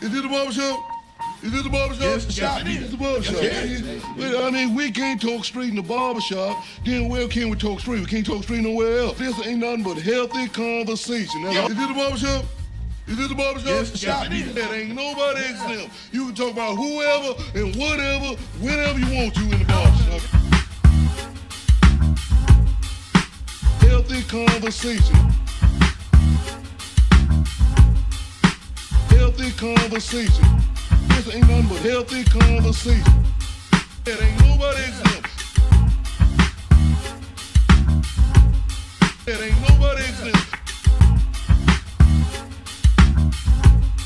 Is this the barbershop? Is this the barbershop? Yes, it is. It's the barbershop. Yes. Well, I mean, we can't talk straight in the barbershop. Then where can we talk straight? We can't talk straight nowhere else. This ain't nothing but healthy conversation. Now, Is this the barbershop? Is this the barbershop? Yes, it is. That ain't nobody exempt. You can talk about whoever and whatever, whenever you want to in the barbershop. Healthy conversation. Healthy conversation. This ain't nothing but healthy conversation. That ain't nobody exempt. That ain't nobody exempt.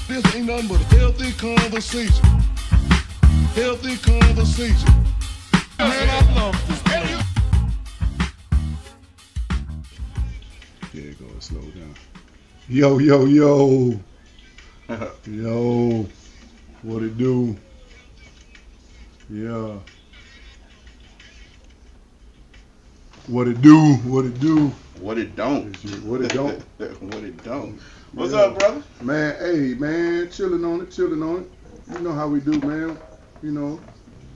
This ain't nothing but healthy conversation. Healthy conversation. Man, I love this. Yeah, go and slow down. Yo, yo, yo. Yo. What it do? Yeah. What it do? What it do? What it don't. What it don't? What it don't. What's Yeah. up, brother? Man, hey, man, chilling on it. You know how we do, man. You know,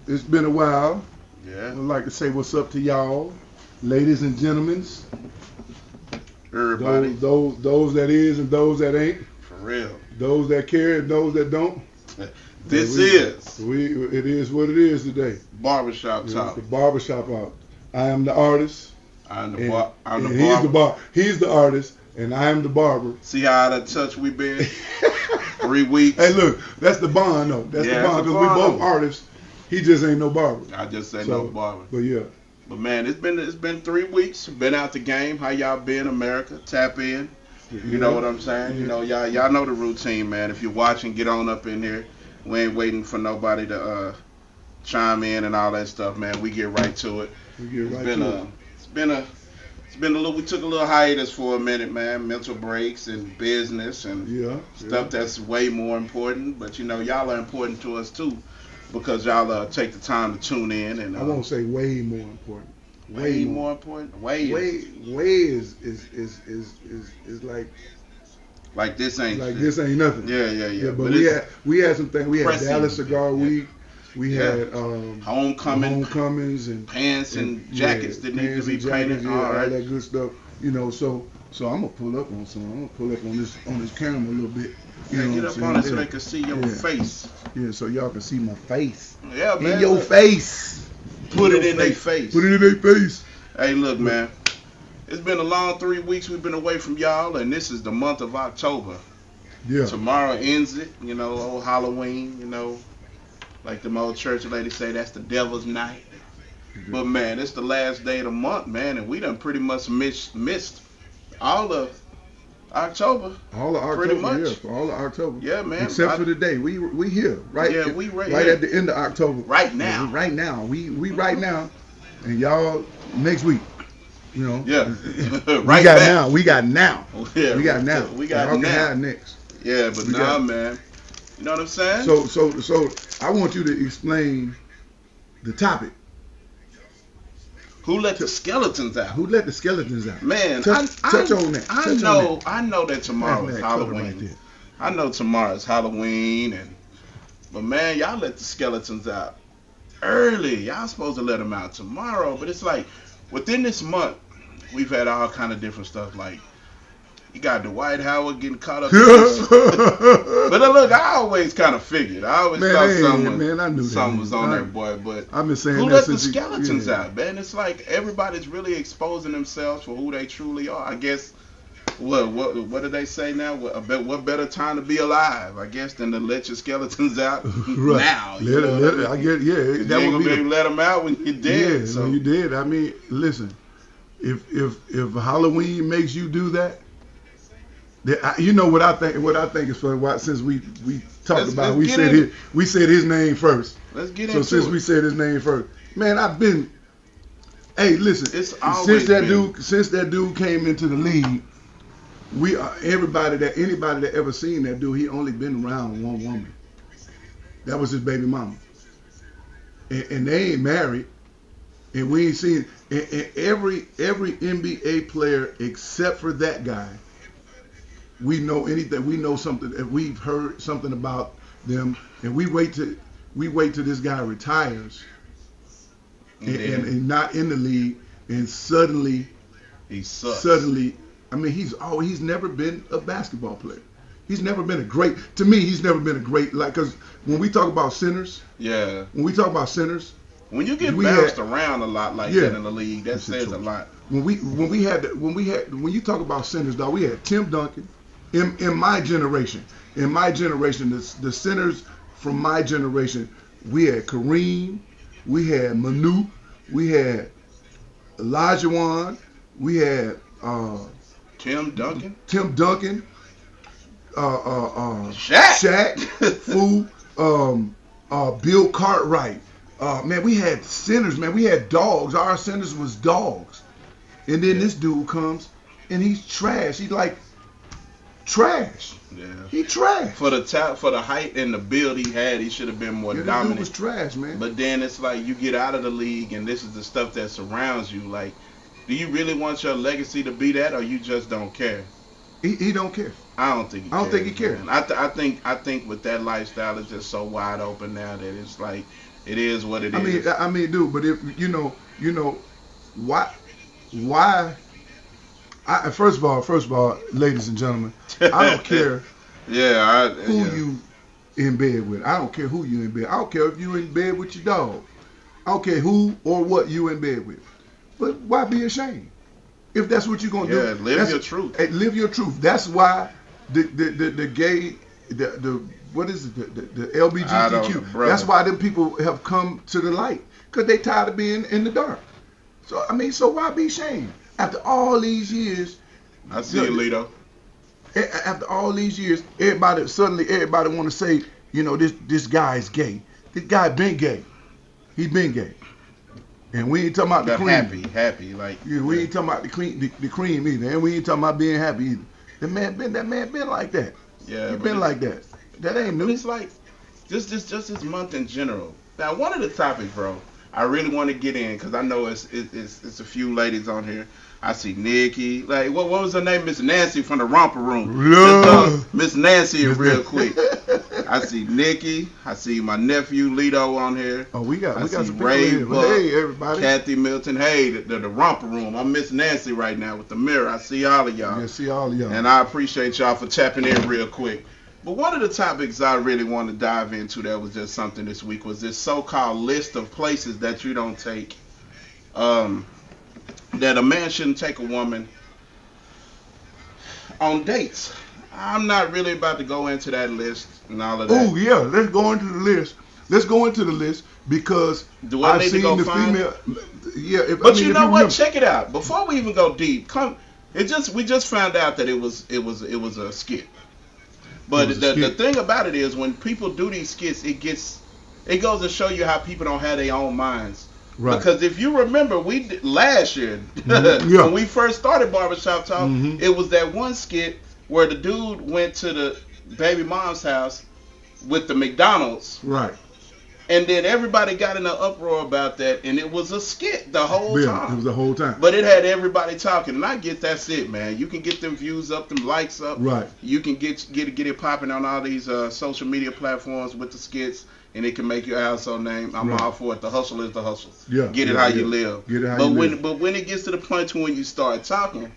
it's been a while. Yeah. I'd like to say what's up to y'all, ladies and gentlemen. Everybody. Those that is and those that ain't. For real. Those that care and those that don't. This It is what it is today. Barbershop Talk. The barbershop out. I am the artist. I'm and the barber. He's the artist, and I am the barber. See how out of touch we been? 3 weeks. Hey, look, that's the bond, though. That's the bond, because we both artists. He just ain't no barber. I just say no barber. But yeah. But man, it's been 3 weeks. Been out the game. How y'all been, America? Tap in. You know what I'm saying? Yeah. You know, y'all know the routine, man. If you're watching, get on up in here. We ain't waiting for nobody to chime in and all that stuff, man. We get right to it. It's been a little. We took a little hiatus for a minute, man. Mental breaks and business and stuff that's way more important. But you know, y'all are important to us too, because y'all take the time to tune in. And I won't say way more important. Way more important. Way is like this ain't this ain't nothing. Yeah. But we had some things. We had Dallas Cigar Week. We had homecomings and pants and jackets that need to be painted. All that good stuff. You know, so I'm gonna pull up on some. I'm gonna pull up on this camera a little bit. Get up on it so they can see your face. Yeah, so y'all can see my face. Yeah, man. In your face. Put it in their face. Put it in their face. Hey, look, man. It's been a long 3 weeks we've been away from y'all, and this is the month of October. Yeah. Tomorrow ends it, you know, old Halloween, you know. Like the old church lady say, that's the devil's night. But, man, it's the last day of the month, man, and we done pretty much missed all of October. All of October, pretty much. Yeah, all of October. Yeah, man. Except for the day. We here, right? Yeah, we right at the end of October. Right now. Yeah, right now. We right now. And y'all next week. You know. Yeah. We got now. We got now. Yeah, we got now. We got y'all now. Can have next. Yeah, but man. You know what I'm saying? So I want you to explain the topic. Who let the skeletons out? Who let the skeletons out? Man, touch on that. I know that tomorrow is Halloween. Right, I know tomorrow is Halloween, but man, y'all let the skeletons out early. Y'all supposed to let them out tomorrow, but it's like within this month, we've had all kind of different stuff. Like you got Dwight Howard getting caught up in this. But look, I always kind of figured. I always thought something was on there, boy. But I've been saying who that let since the skeletons out, man? It's like everybody's really exposing themselves for who they truly are. I guess. What do they say now? What better time to be alive, I guess, than to let your skeletons out now? I get you ain't gonna be able to let them out when you're dead. Yeah, so when you're dead. I mean, listen, if Halloween makes you do that. You know what I think? What I think is funny. Since we talked about, we said his name first. Let's get into it. So since we said his name first, man, I've been. Hey, listen. It's always since that dude came into the league, anybody that ever seen that dude, he only been around one woman. That was his baby mama, and they ain't married, and we ain't seen. And every NBA player except for that guy. We know anything. We know something. We've heard something about them, and we wait till this guy retires and not in the league, and suddenly he sucks. Suddenly, I mean, he's never been a basketball player. He's never been a great. To me, he's never been a great. Like, because when we talk about centers, when you get bounced around a lot like that in the league, that says a lot. When you talk about centers, dog, we had Tim Duncan. In my generation, the centers from my generation, we had Kareem, we had Manu, we had Olajuwon, we had Tim Duncan, Shaq, Bill Cartwright. Man, we had centers. Man, we had dogs. Our centers was dogs. And then this dude comes and he's trash. He's like trash. Yeah. He trash. For the height and the build he had, he should have been more dominant. Dude was trash, man. But then it's like you get out of the league and this is the stuff that surrounds you. Like, do you really want your legacy to be that, or you just don't care? He don't care. I don't think he cares. I think with that lifestyle, it's just so wide open now that it's like it is what it is. I mean, dude. But if you know, why? First of all, ladies and gentlemen, I don't care. Who you in bed with. I don't care who you in bed. I don't care if you in bed with your dog. I don't care who or what you in bed with. But why be ashamed? If that's what you're gonna do, live your truth. Live your truth. That's why the gay, the what is it, the LGBTQ. That's why them people have come to the light, because they tired of being in the dark. So I mean, so why be ashamed? After all these years, I see you, Lito. After all these years, everybody want to say, this guy is gay. This guy been gay. He been gay. And we ain't talking about the cream. Happy, like. Yeah, we ain't talking about the cream either, and we ain't talking about being happy either. That man been like that. Yeah, he been like that. That ain't new. It's like just this month in general. Now, one of the topics, bro, I really want to get in because I know it's a few ladies on here. I see Nikki. Like, what was her name? Miss Nancy from the Romper Room. Miss Nancy real quick. I see Nikki. I see my nephew Lito on here. Oh, we got some Ray people here. Hey, everybody. Kathy Milton. Hey, the Romper Room. I'm Miss Nancy right now with the mirror. I see all of y'all. Yeah, see all of y'all. And I appreciate y'all for tapping in real quick. But one of the topics I really want to dive into that was just something this week was this so-called list of places that you don't take. That a man shouldn't take a woman on dates. I'm not really about to go into that list and all of that. Oh yeah, let's go into the list because do I need to go find female. Yeah, but you know what? Check it out. Before we even go deep, we just found out that it was a skit. But the thing about it is when people do these skits, it goes to show you how people don't have their own minds. Right. Because if you remember, last year when we first started Barbershop Talk, it was that one skit where the dude went to the baby mom's house with the McDonald's. Right. And then everybody got in an uproar about that, and it was a skit the whole time. It was the whole time. But it had everybody talking, and I get that's it, man. You can get them views up, them likes up. Right. You can get it popping on all these social media platforms with the skits, and it can make your household name. I'm all for it. The hustle is the hustle. Yeah. Get it how you live. Get it how you live. But when it gets to the point to when you start talking,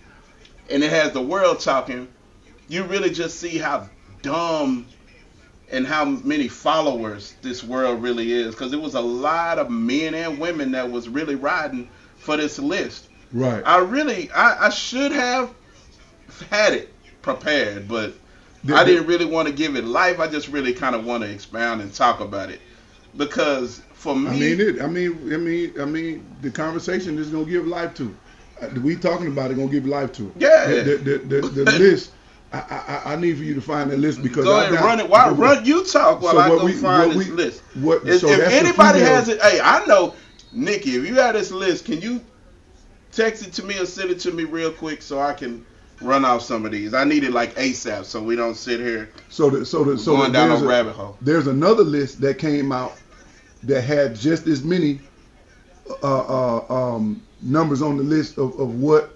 and it has the world talking, you really just see how dumb and how many followers this world really is, because it was a lot of men and women that was really riding for this list. Right. I should have had it prepared, but I didn't really want to give it life. I just really kind of want to expound and talk about it, because for me, I mean, the conversation is gonna give life to. We talking about it gonna give life to. Yeah. The list. I need for you to find that list because go ahead and run it. Run you talk while I go find this list. If anybody has it, hey, I know, Nikki, if you have this list, can you text it to me or send it to me real quick so I can run off some of these? I need it like ASAP so we don't sit here going down a rabbit hole. There's another list that came out that had just as many numbers on the list of what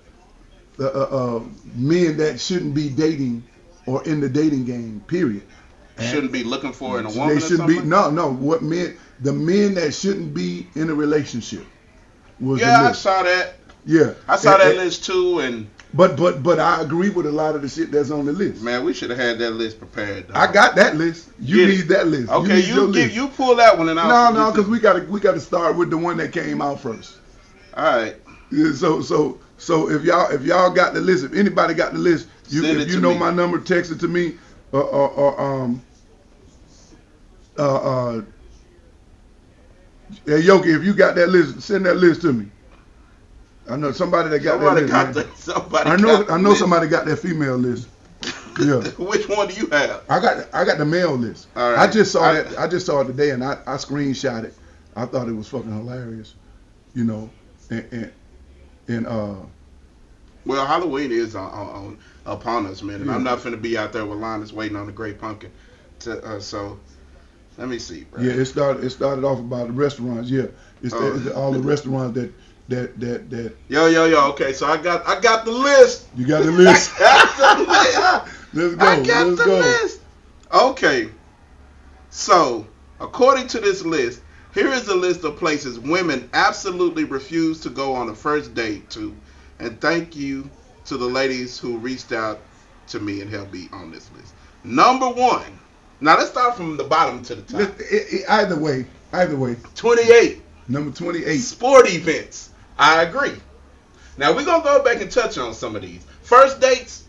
men that shouldn't be dating or in the dating game, period. shouldn't be looking for in a woman. They shouldn't or be. something? No. What men? The men that shouldn't be in a relationship was Yeah, the I list. saw that. Yeah, I saw that list too, and but I agree with a lot of the shit that's on the list. man, we should have had that list prepared. Though. I got that list. You Get need it. that list. Okay, you pull that one and I'll. No, because we gotta start with the one that came out first. All right. Yeah, so if y'all got the list, if anybody got the list, Send if it you to know me. my number, text it to me. Hey Yoki, if you got that list, send that list to me. I know somebody that got Somebody that got list. somebody. I got know list. somebody got that female list. Yeah. Which one do you have? I got the male list. All right. I just saw it today and I screenshot it. I thought it was fucking hilarious, you know, and Well, Halloween is on upon us, man, and Yeah. I'm not finna be out there with Linus waiting on the Great Pumpkin. So let me see, bro. yeah, it started off about the restaurants. Yeah, it's all the restaurants that Yo. Okay, so I got the list. you got the list. Let's go. I got Let's the go. list. Okay. So, according to this list, here is a list of places women absolutely refuse to go on a first date to. And thank you to the ladies who reached out to me and helped me on this list. Number 1. Now, let's start from the bottom to the top. Either way. 28. Number 28. Sport events. I agree. Now, we're going to go back and touch on some of these. First dates.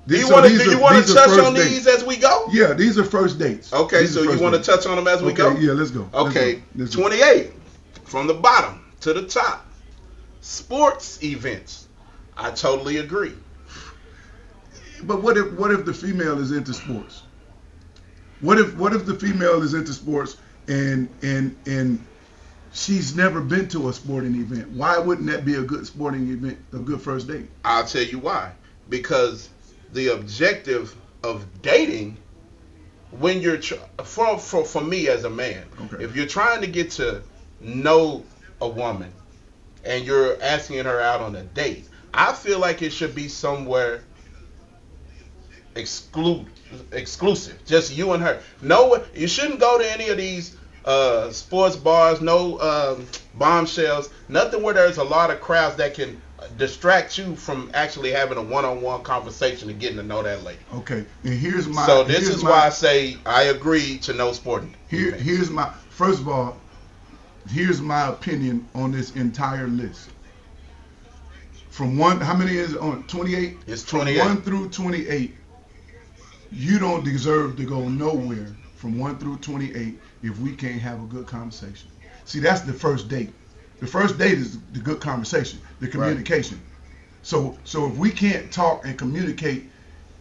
Do you want to touch on these as we go? Yeah, these are first dates. Okay, These so are you first want to dates. touch on them as we go? Yeah, let's go. Okay, Let's go. 28 from the bottom to the top. Sports events. I totally agree. But what if the female is into sports? What if the female is into sports and she's never been to a sporting event? Why wouldn't that be a good sporting event, a good first date? I'll tell you why. Because the objective of dating, when you're for me as a man, Okay. if you're trying to get to know a woman and you're asking her out on a date, I feel like it should be somewhere exclusive, just you and her. No, you shouldn't go to any of these sports bars, no bombshells, nothing where there's a lot of crowds that can distract you from actually having a one-on-one conversation and getting to know that lady. Okay, and here's my. So this is why I say I agree to no sporting. Here's my. First of all, here's my opinion on this entire list. From one, how many is it on? 28. It's 28. From 1 through 28. You don't deserve to go nowhere from 1 through 28 if we can't have a good conversation. See, that's the first date. The first date is the good conversation, the communication. Right. So if we can't talk and communicate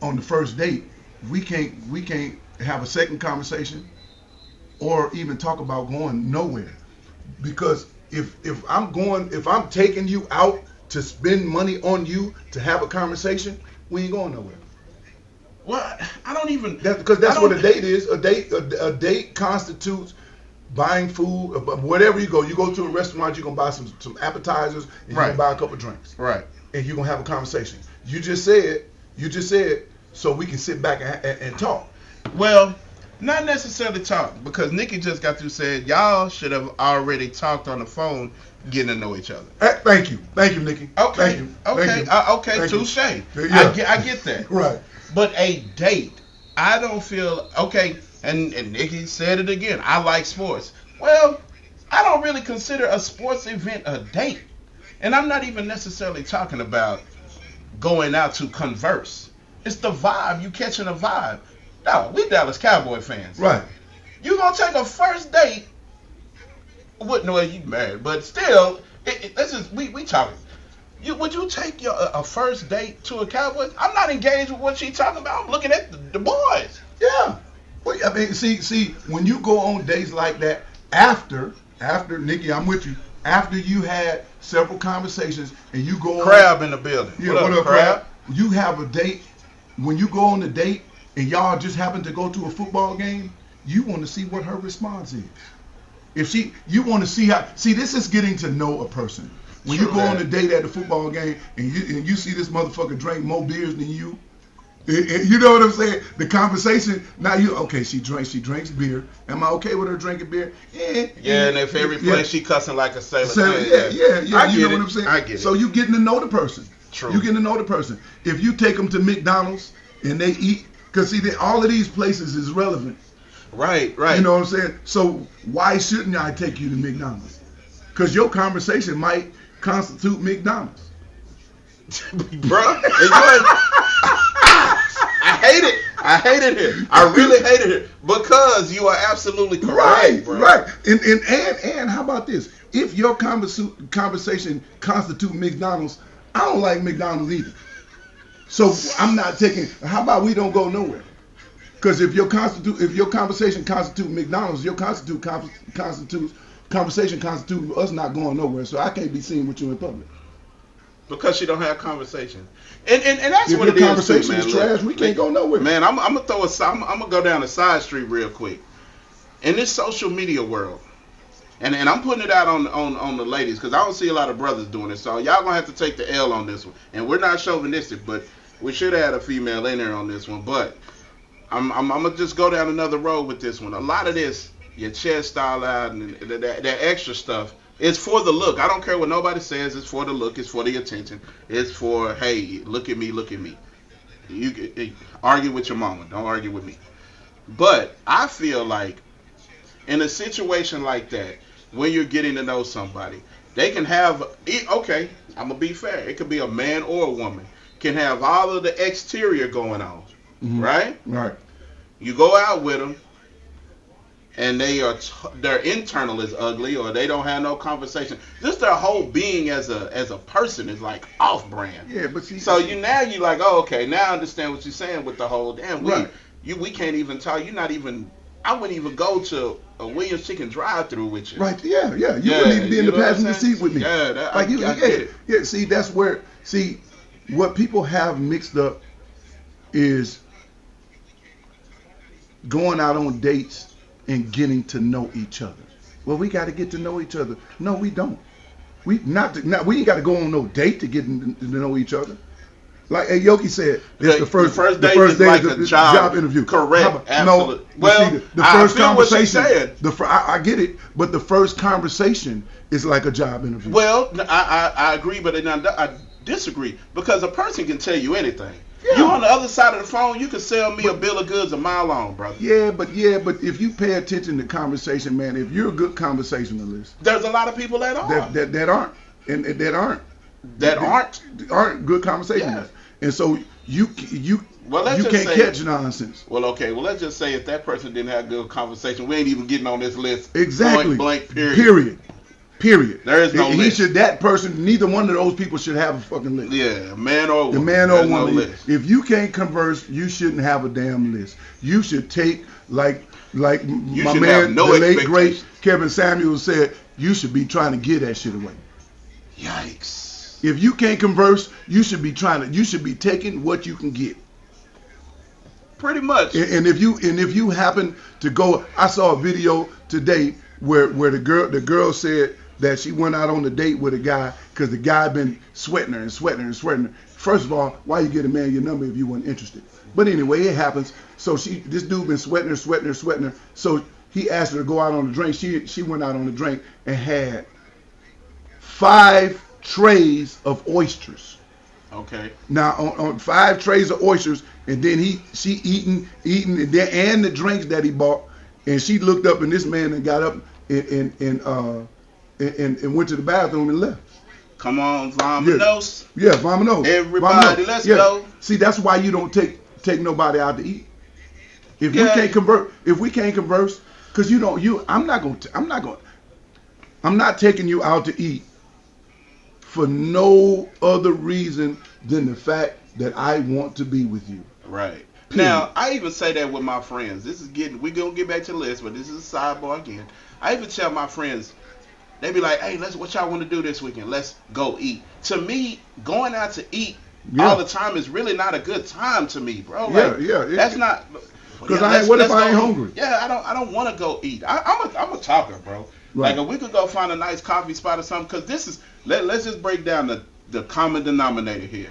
on the first date, we can't have a second conversation or even talk about going nowhere. Because if I'm taking you out to spend money on you to have a conversation, we ain't going nowhere. Well, I don't even. Because that's what a date is. A date constitutes buying food, wherever you go. You go to a restaurant, you're gonna buy some appetizers, and you're gonna buy a couple drinks. Right. And you're gonna have a conversation. You just said, so we can sit back and talk. Well, not necessarily talk, because Nikki just got through saying y'all should have already talked on the phone, getting to know each other. Thank you, Nikki. Okay. Thank you. Okay. Touche. Yeah. I get that. Right. But a date, I don't feel okay. And Nikki said it again. I like sports. Well, I don't really consider a sports event a date, and I'm not even necessarily talking about going out to converse. It's the vibe. You catching a vibe. No, we Dallas Cowboy fans. Right. You gonna take a first date? What? No, you married, but still, this is we talking. Would you take a first date to a Cowboys? I'm not engaged with what she talking about. I'm looking at the boys. Yeah. Well, I mean, see, when you go on dates like that, after Nikki, I'm with you. After you had several conversations and you go Crab in the building. Yeah, what up, Crab? You have a date. When you go on the date and y'all just happen to go to a football game, you want to see what her response is. You want to see how. See, this is getting to know a person. When you go on a date at the football game and you see this motherfucker drink more beers than you, You know what I'm saying? The conversation. Now she drinks beer. Am I okay with her drinking beer? Yeah, and if every place she cussing like a sailor. Yeah. You know what I'm saying? I get it. So you getting to know the person. True. You getting to know the person. If you take them to McDonald's and they eat, because see, all of these places is relevant. Right. You know what I'm saying? So why shouldn't I take you to McDonald's? Because your conversation might constitute McDonald's. Bro, I hated it. I really hated it because you are absolutely correct. Right, bro. right. And how about this? If your conversation constitute McDonald's, I don't like McDonald's either. So I'm not taking. How about we don't go nowhere? Because if your conversation constitute McDonald's, your conversation constitutes us not going nowhere. So I can't be seen with you in public. Because she don't have conversation, and that's if what your it is. Conversation too, man. is trash. We can't go nowhere. Man, I'm gonna go down a side street real quick. In this social media world, and I'm putting it out on the ladies because I don't see a lot of brothers doing it. So y'all gonna have to take the L on this one. And we're not chauvinistic, but we should have had a female in there on this one. But I'm gonna just go down another road with this one. A lot of this, your chest style out and that extra stuff. It's for the look. I don't care what nobody says. It's for the look. It's for the attention. It's for, hey, look at me, look at me. You argue with your mama. Don't argue with me. But I feel like in a situation like that, when you're getting to know somebody, they can have, okay, I'm going to be fair. It could be a man or a woman. Can have all of the exterior going on. Mm-hmm. Right? Right. You go out with them. And their internal is ugly, or they don't have no conversation. Just their whole being as a person is like off brand. Yeah, but see, so you like, oh, okay, now I understand what you're saying with the whole damn. Right. We can't even talk. You're not even. I wouldn't even go to a Williams Chicken drive-through with you. Right? Yeah. You wouldn't even be in the passenger seat with me. Yeah, I get it. Yeah. See, that's where. See, what people have mixed up is going out on dates and getting to know each other. Well, we got to get to know each other. No, we don't. We ain't got to go on no date to get to know each other. Like Yoki said, it's the first date is like a job interview. Correct. Absolutely. No, well, see, the first conversation. I get it, but the first conversation is like a job interview. Well, I agree, but I disagree because a person can tell you anything. Yeah. You on the other side of the phone, you can sell me a bill of goods a mile long, brother. Yeah, but if you pay attention to conversation, man, if you're a good conversationalist, there's a lot of people that are that aren't good conversationalists, and so you can't catch nonsense. Well, okay, let's just say if that person didn't have good conversation, we ain't even getting on this list. Exactly. Blank. Period. There is no list. Neither one of those people should have a fucking list. Yeah, man or woman. The man or woman. No list. If you can't converse, you shouldn't have a damn list. You should take, like my man, the late great Kevin Samuels said, you should be trying to get that shit away. Yikes. If you can't converse, you should be taking what you can get. Pretty much. And if you happen to go, I saw a video today where the girl said that she went out on a date with a guy because the guy been sweating her. First of all, why you get a man your number if you weren't interested? But anyway, it happens. So this dude been sweating her. So he asked her to go out on a drink. She went out on a drink and had 5 trays of oysters. Okay. Now on 5 trays of oysters, and then she eating and the drinks that he bought, and she looked up and this man and got up and went to the bathroom and left. Come on, Vominos. Yeah, Vominos. Everybody, let's go. See, that's why you don't take nobody out to eat. If we can't converse, because I'm not taking you out to eat for no other reason than the fact that I want to be with you. Right. Now, I even say that with my friends. We're going to get back to the list, but this is a sidebar again. I even tell my friends, they be like, hey, what y'all want to do this weekend? Let's go eat. To me, going out to eat all the time is really not a good time to me, bro. That's not. Because what if I ain't hungry? Yeah, I don't want to go eat. I'm a talker, bro. Right. Like if we could go find a nice coffee spot or something, because this is, let's just break down the common denominator here.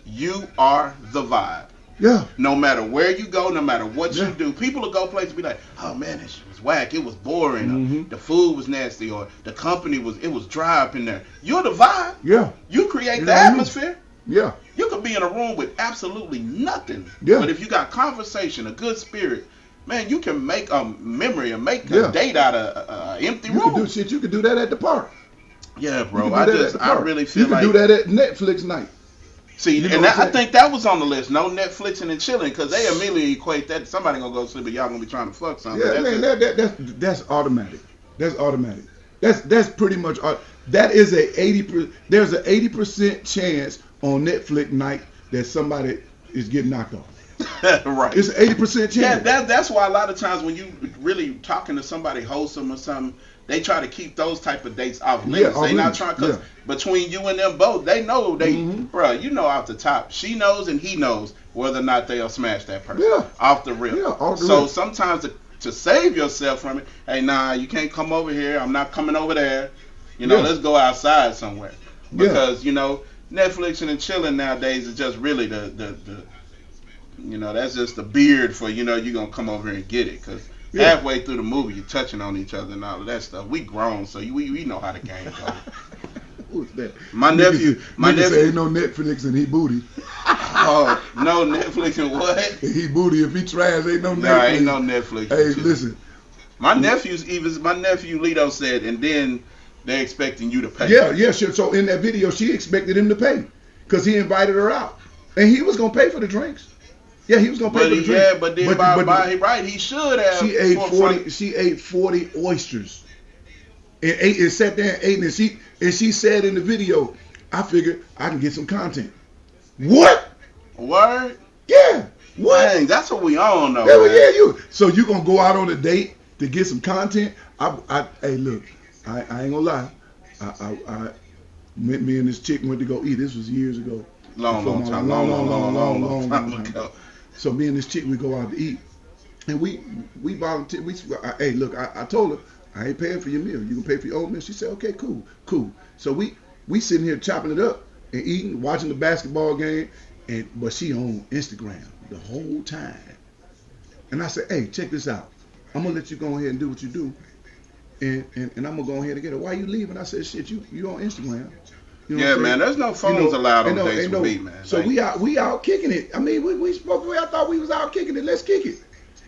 You are the vibe. Yeah. No matter where you go, no matter what you do, people will go places and be like, oh man, that shit was whack. It was boring. Or the food was nasty. Or the company was dry up in there. You're the vibe. Yeah. You create the atmosphere. Yeah. You could be in a room with absolutely nothing. Yeah. But if you got conversation, a good spirit, man, you can make a memory and make a date out of an empty room. You can do that at the park. Yeah, bro. I really feel like you can do that at Netflix night. See, and I think that was on the list. No Netflixing and chilling, because they immediately equate that somebody gonna go to sleep, but y'all gonna be trying to fuck something. Yeah, that's automatic. That's automatic. That's pretty much. That is a 80%. There's an 80% chance on Netflix night that somebody is getting knocked off. Right. It's an 80% chance. Yeah, that's why a lot of times when you really talking to somebody wholesome or something, they try to keep those type of dates off limits. They not trying, because between you and them both, they know bro, you know off the top, she knows and he knows whether or not they'll smash that person off the rip. Yeah, off the rip. rip. Sometimes to save yourself from it, hey, nah, you can't come over here. I'm not coming over there. Let's go outside somewhere. Because, Netflixing and chilling nowadays is just really the that's just the beard for, you're going to come over here and get it. Because halfway through the movie, you're touching on each other and all of that stuff. We grown, so we know how the game goes. Who's that? My nephew say ain't no Netflix and he booty. Oh, no Netflix and what? He booty. If he trash, ain't no Netflix. Nah, ain't no Netflix. Hey, listen. My nephew Lito said, and then they're expecting you to pay. Yeah, sure. So in that video, she expected him to pay because he invited her out, and he was gonna pay for the drinks. Yeah, he was gonna pay for the drinks. Yeah, but then he should have. She ate 40 oysters, and sat there and ate, and she said in the video, I figured I can get some content. What? Word? Yeah. What? Dang, that's what we on though. Yeah. So you gonna go out on a date to get some content? Hey, look. I ain't gonna lie. Me and this chick went to go eat. This was years ago. Long time ago. So me and this chick, we go out to eat, and we volunteer. Hey, look, I told her I ain't paying for your meal. You can pay for your own meal. She said, okay, cool. So we sitting here chopping it up and eating, watching the basketball game, but she on Instagram the whole time. And I said, hey, check this out. I'm gonna let you go ahead and do what you do. And I'm gonna go ahead and get her. Why you leaving? I said, shit, you on Instagram. You know man, there's no phones allowed on dates with me, man. So we out kicking it. I mean, we spoke. I thought we was out kicking it. Let's kick it.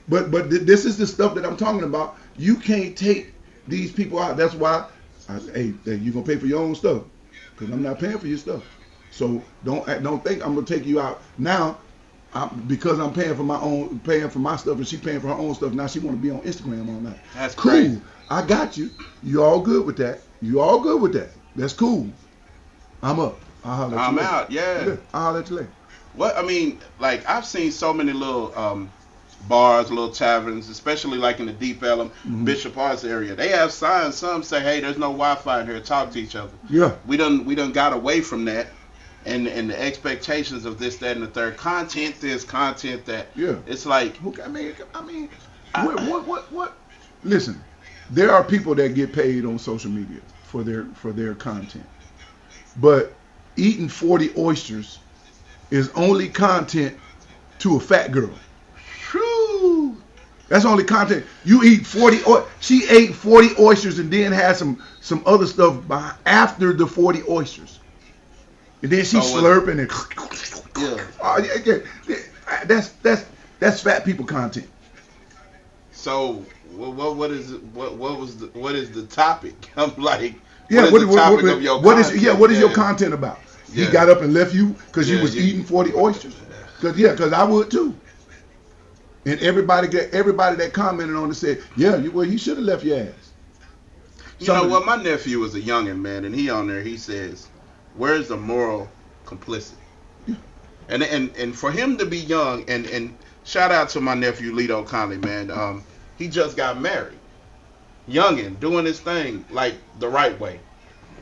But this is the stuff that I'm talking about. You can't take these people out. That's why, hey, you gonna pay for your own stuff, because I'm not paying for your stuff. So don't think I'm gonna take you out now. Because I'm paying for my stuff, and she paying for her own stuff. Now she want to be on Instagram all night. That's cool. Crazy. I got you. You all good with that? That's cool. I'm up. I'm out. Yeah. I'll let you later. What I mean, like I've seen so many little bars, little taverns, especially like in the Deep Ellum, Bishop Arts area. They have signs. Some say, "Hey, there's no Wi-Fi in here. Talk to each other." Yeah. We done got away from that. And the expectations of this, that, and the third, content this, content that. Yeah. It's like. I mean, what? Listen, there are people that get paid on social media for their content, but eating 40 oysters is only content to a fat girl. True. That's only content. You eat 40. She ate 40 oysters and then had some other stuff after the 40 oysters. And then she's slurping and that's fat people content. So what is the topic? I'm like, what is your content about? Yeah. He got up and left you because you was eating 40 oysters. Because I would too. And everybody that commented on it said, you should have left your ass. You know what? My nephew was a youngin', man, and he on there. He says, where's the moral complicity? Yeah. And for him to be young, and shout out to my nephew Lito Conley, man. He just got married, youngin', doing his thing like the right way,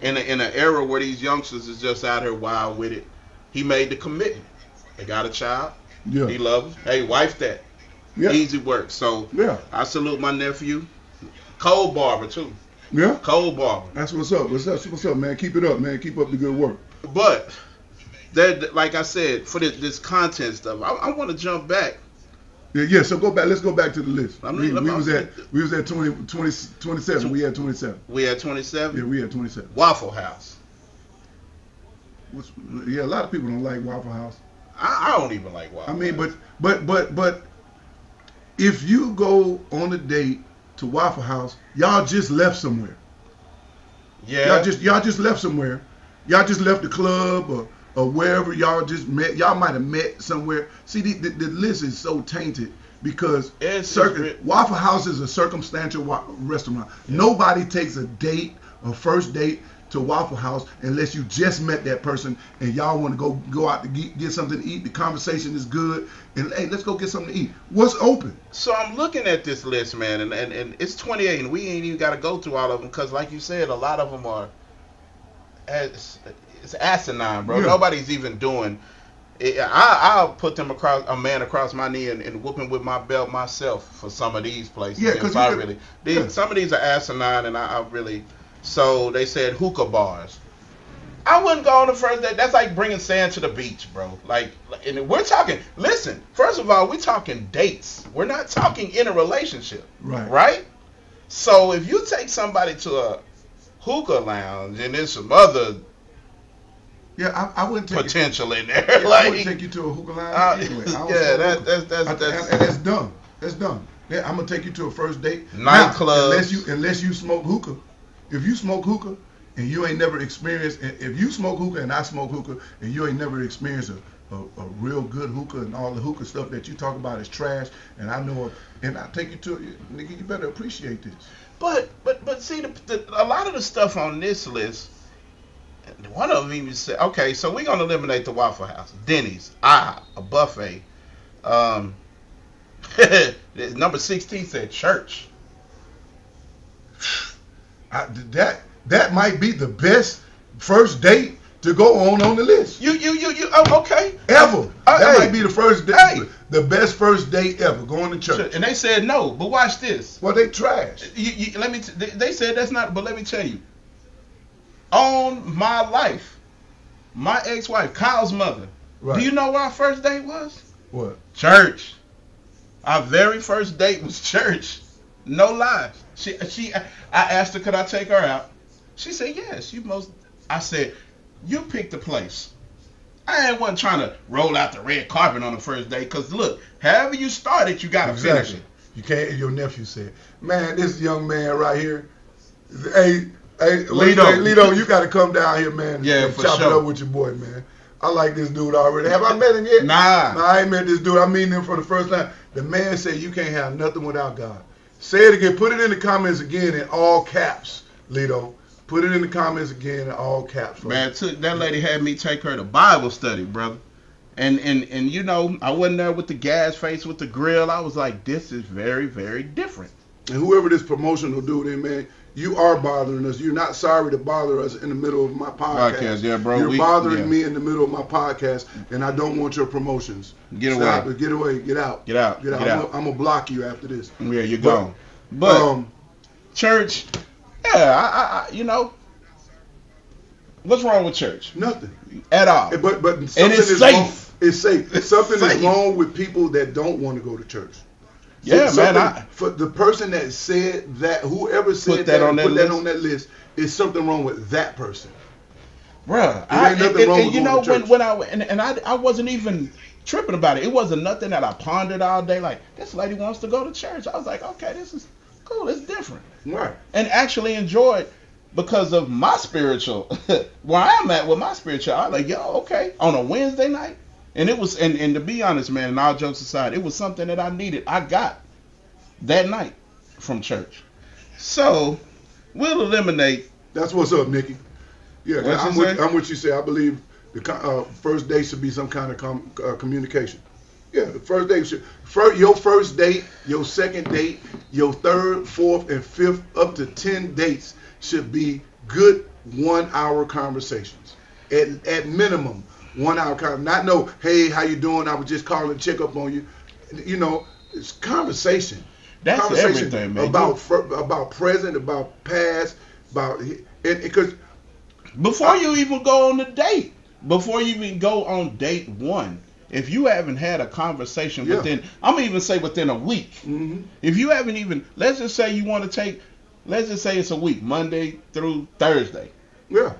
in an era where these youngsters is just out here wild with it. He made the commitment. They got a child. Yeah. He loves her. Hey, wife that. Yeah. Easy work. So I salute my nephew. Cold barber too. Yeah. Cold barber. That's what's up. What's up, man? Keep it up, man. Keep up the good work. But that, like I said, for this content stuff, I want to jump back. Yeah, so go back. Let's go back to the list. We was at 27. We had 27. We had 27. Yeah, we had 27. Waffle House. Yeah, a lot of people don't like Waffle House. I don't even like Waffle House. I mean, but if you go on a date to Waffle House, y'all just left somewhere. Yeah. Y'all just left somewhere. Y'all just left the club or wherever y'all just met. Y'all might have met somewhere. See, the list is so tainted because Waffle House is a circumstantial restaurant. Yeah. Nobody takes a first date to Waffle House unless you just met that person and y'all want to go out to get something to eat. The conversation is good, and hey, let's go get something to eat. What's open? So I'm looking at this list, man, and it's 28, and we ain't even got to go through all of them because, like you said, a lot of them are it's asinine, bro. Yeah. Nobody's even doing it. I'll put them across my knee and whoop him with my belt myself for some of these places. Yeah, because some of these are asinine, and I really. So they said hookah bars. I wouldn't go on the first date. That's like bringing sand to the beach, bro. And we're talking. Listen, first of all, we're talking dates. We're not talking in a relationship, right? So if you take somebody to a hookah lounge and there's some other I wouldn't take potential in there. I wouldn't take you to a hookah lounge anyway. That's dumb. That's dumb. Yeah, I'm gonna take you to a first date. Nightclubs. Unless you smoke hookah. If you smoke hookah and you ain't never experienced, if you smoke hookah and I smoke hookah and you ain't never experienced a real good hookah and all the hookah stuff that you talk about is trash, and I know, and I take you to it, nigga, you better appreciate this. But see, a lot of the stuff on this list, one of them even said, okay, so we're gonna eliminate the Waffle House, Denny's, a buffet. Number 16 said church. That might be the best first date to go on the list. Okay. Ever. That might be the first date, the best first date ever, going to church. And they said no, but watch this. Well, they trash. They said that's not, but let me tell you. On my life, my ex-wife, Kyle's mother, do you know what our first date was? What? Church. Our very first date was church. No lies. I asked her, could I take her out? She said, yes. I said, you pick the place. I wasn't trying to roll out the red carpet on the first day, because look, however you started, you got to finish it. You can't, your nephew said, man, this young man right here, hey, Lito, you got to come down here, man, and chop it up with your boy, man. I like this dude already. Have I met him yet? Nah. I ain't met this dude. I meet him for the first time. The man said you can't have nothing without God. Say it again. Put it in the comments again in all caps, Lito. Put it in the comments again in all caps. Man, that lady had me take her to Bible study, brother. And you know, I wasn't there with the gas face with the grill. I was like, this is very, very different. And whoever this promotional dude is, man, you are bothering us. You're not sorry to bother us in the middle of my podcast. Yeah, bro. You're bothering me in the middle of my podcast, and I don't want your promotions. Get Stop away. it. Get away. Get out. Get out. Get out. I'm going to block you after this. Yeah, you're gone. But church, yeah, I you know, what's wrong with church? Nothing. At all. But and it's safe. Wrong. It's safe. Something is wrong with people that don't want to go to church. Yeah, man. For the person that said that, whoever said that on that list, is something wrong with that person. Bruh, you know, when I wasn't even tripping about it. It wasn't nothing that I pondered all day. Like, this lady wants to go to church. I was like, okay, this is cool. It's different. Right. And actually enjoyed because of my spiritual, where I'm at with my spiritual. I was like, yo, okay, on a Wednesday night. And it was, and to be honest, man, and all jokes aside, it was something that I needed. I got that night from church. So we'll eliminate. That's what's up, Nikki. Yeah, I'm what you say. I believe the first date should be some kind of communication. Yeah, the first date should. Your first date, your second date, your third, fourth, and fifth, up to 10 dates should be good 1 hour conversations. At minimum. 1 hour, not no, hey, how you doing? I was just calling to check up on you. You know, it's conversation. That's conversation everything, man. About present, about past, about because before you even go on the date, before you even go on date one, if you haven't had a conversation within, I'm gonna even say within a week. Mm-hmm. If you haven't even, let's just say you want to take, let's just say it's a week, Monday through Thursday. Yeah.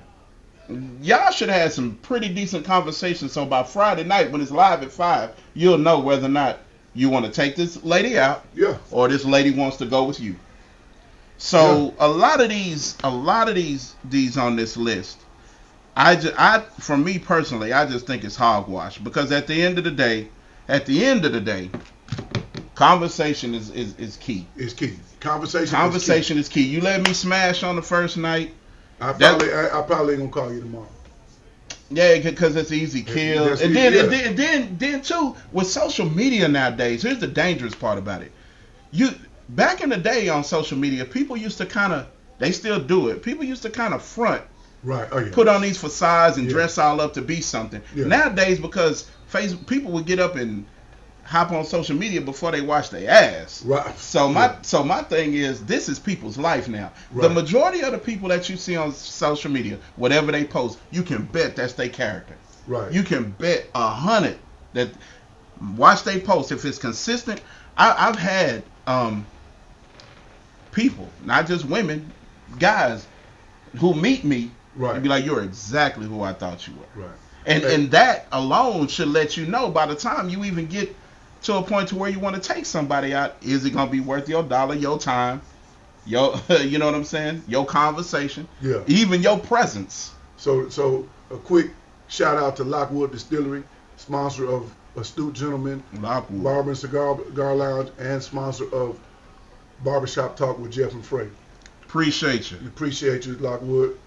Y'all should have had some pretty decent conversations. So by Friday night, when it's live at 5, you'll know whether or not you want to take this lady out, or this lady wants to go with you. So a lot of these on this list, for me personally, I just think it's hogwash, because at the end of the day, conversation is key. It's key. Conversation is key. You let me smash on the first night. I probably ain't gonna call you tomorrow. Yeah, because it's easy kill. And then too, with social media nowadays, here's the dangerous part about it. Back in the day on social media, people used to they still do it. People used to kind of front. Right. Oh, yeah. Put on these facades and dress all up to be something. Yeah. Nowadays, because people would get up and hop on social media before they wash their ass. Right. So my thing is, this is people's life now. Right. The majority of the people that you see on social media, whatever they post, you can bet that's their character. Right. You can bet 100 that watch they post. If it's consistent, I've had people, not just women, guys, who meet me and be like, "You're exactly who I thought you were." Right. And that alone should let you know, by the time you even get to a point to where you want to take somebody out, is it gonna be worth your dollar, your time, your you know what I'm saying, your conversation, even your presence. So a quick shout out to Lockwood Distillery, sponsor of Astute Gentleman, Lockwood Barber and Cigar Lounge, and sponsor of Barbershop Talk with Jeff and Frey. Appreciate you. Appreciate you, Lockwood.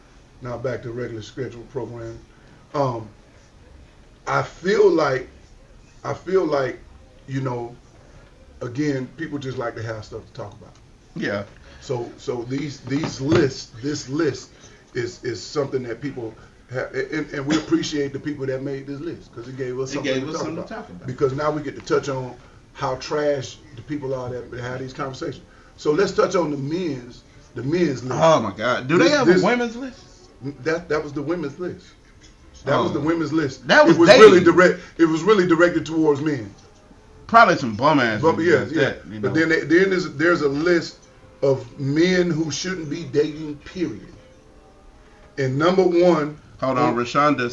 Now back to regular scheduled program. I feel like, you know, again, people just like to have stuff to talk about. Yeah. So this list is something that people have, and we appreciate the people that made this list, because it gave us something to talk about. Because now we get to touch on how trash the people are that have these conversations. So let's touch on the men's list. Oh my God! Do they have a women's list? That was the women's list. That was the women's list. That was really direct. It was really directed towards men. Probably some bum ass. But then there's a list of men who shouldn't be dating. Period. And number one. Hold on, Rashonda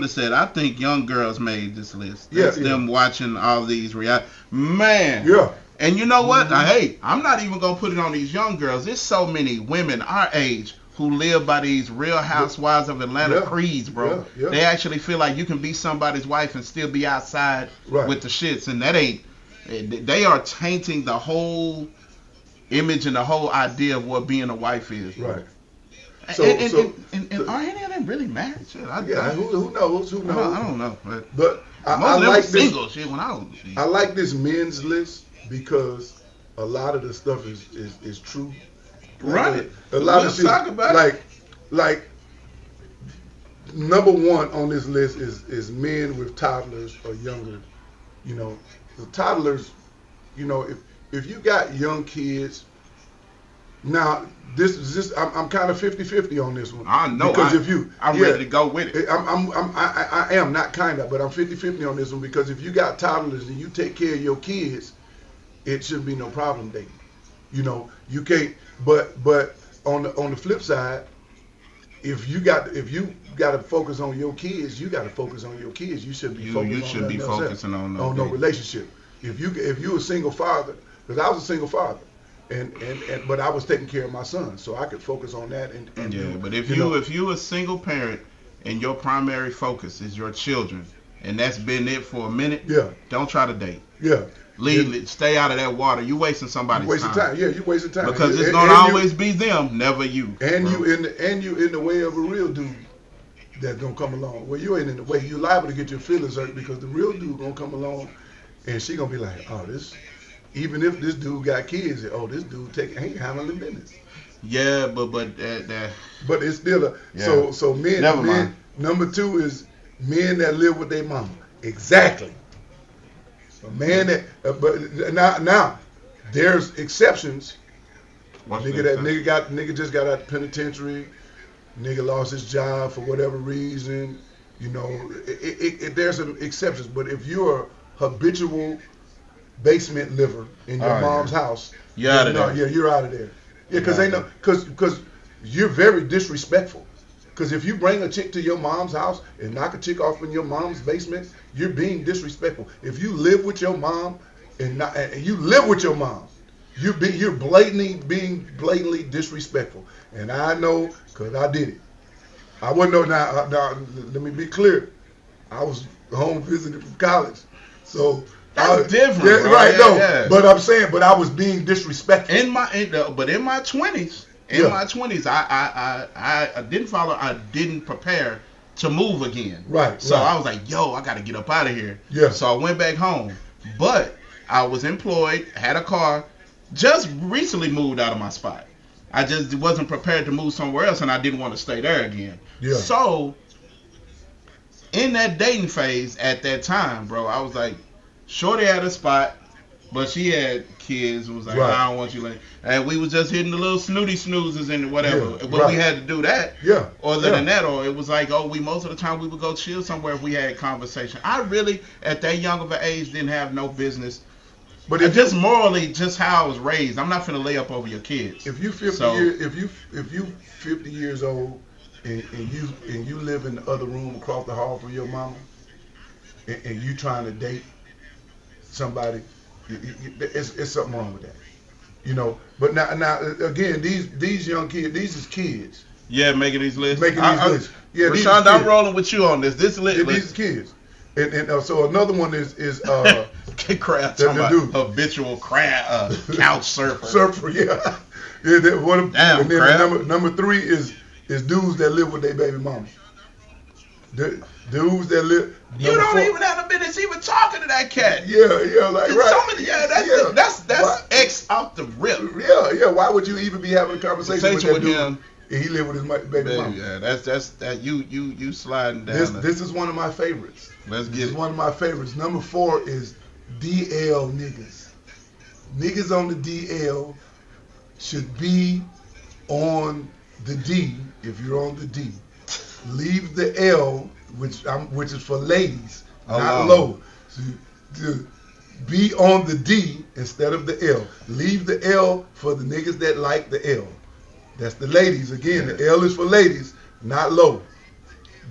said, I think young girls made this list. That's them watching all these reality. Man. Yeah. And you know what? Hey, I'm not even going to put it on these young girls. There's so many women our age who live by these Real Housewives of Atlanta creeds, bro. Yeah. They actually feel like you can be somebody's wife and still be outside with the shits. And that ain't, they are tainting the whole image and the whole idea of what being a wife is. Bro. Right. And are any of them really married? Shit, who knows? Who knows? I don't know. But I like this single shit when I was. I like this men's list because a lot of the stuff is true. Right. A lot of shit. Talk about like number one on this list is men with toddlers or younger. You know, the toddlers. You know, if you got young kids. Now, I'm kind of 50-50 on this one. I know. Because I'm ready to go with it. I am not kind of, but I'm 50-50 on this one, because if you got toddlers and you take care of your kids, it shouldn't be no problem dating. You know, you can't. But on the flip side, if you got to focus on your kids, you got to focus on your kids. You shouldn't be focusing on no relationship. If you a single father, because I was a single father. But I was taking care of my son, so I could focus on that. But if you a single parent and your primary focus is your children, and that's been it for a minute, don't try to date. Yeah. Leave it. Stay out of that water. You wasting somebody's time. Yeah, you wasting time. Because it's gonna always be them, never you. And you in the way of a real dude that's gonna come along. Well, you ain't in the way. You're liable to get your feelings hurt, because the real dude gonna come along, and she gonna be like, oh, this. Even if this dude got kids, this dude ain't handling business. Yeah, but it's still so men. Never mind. Number two is men that live with their mama. Exactly. A man that, but now there's exceptions. Nigga just got out of the penitentiary. Nigga lost his job for whatever reason. You know, there's some exceptions, but if you're a habitual basement liver in your mom's house, you're out of there. Yeah, you're out of there. Yeah, because they know, because you're very disrespectful. Because if you bring a chick to your mom's house and knock a chick off in your mom's basement, you're being disrespectful. If you live with your mom and you live with your mom, you're being blatantly disrespectful. And I know because I did it. I wasn't now. Let me be clear. I was home visiting from college, so that's different. Yeah, bro. Right? Yeah, No, yeah. but I'm saying, but I was being disrespectful. In my 20s, I didn't follow. I didn't prepare to move again. Right. So I was like, yo, I got to get up out of here. Yeah. So I went back home, but I was employed, had a car, just recently moved out of my spot. I just wasn't prepared to move somewhere else, and I didn't want to stay there again. Yeah. So, in that dating phase at that time, bro, I was like, shorty had a spot, but she had kids. It was like, Right. I don't want you like, and we was just hitting the little snooty snoozes and whatever. Yeah, But right. we had to do that. Yeah. Other than that, or it was like, most of the time we would go chill somewhere if we had conversation. I really, at that young of an age, didn't have no business. But It's just morally, just how I was raised. I'm not finna lay up over your kids. if you 50 So- years, if you 50 years old and you live in the other room across the hall from your mama, and you trying to date somebody, it's something wrong with that. You know. But now again, these young kids, these is kids. Yeah, making these lists. Lists. Yeah, these is Rashonda, I'm kids. rolling with you on this. This list. These is kids. And so another one is Crab, the talking about dude. habitual crab, couch surfer. surfer, yeah. Damn, and then crap. number 3 is dudes that live with their baby mama. Dudes that live. You don't even have a business even talking to that cat. Yeah, like There's right. so many, that's Why- X out the rip. Yeah. Why would you even be having a conversation with that dude? him. And he live with his baby mama. Yeah, that's you sliding down. This is one of my favorites. Let's This get is it. one of my favorites. Number 4 is DL niggas. Niggas on the DL should be on the D if you're on the D. Leave the L, which is for ladies, not low. So to be on the D instead of the L. Leave the L for the niggas that like the L. That's the ladies. Again, the L is for ladies, not low.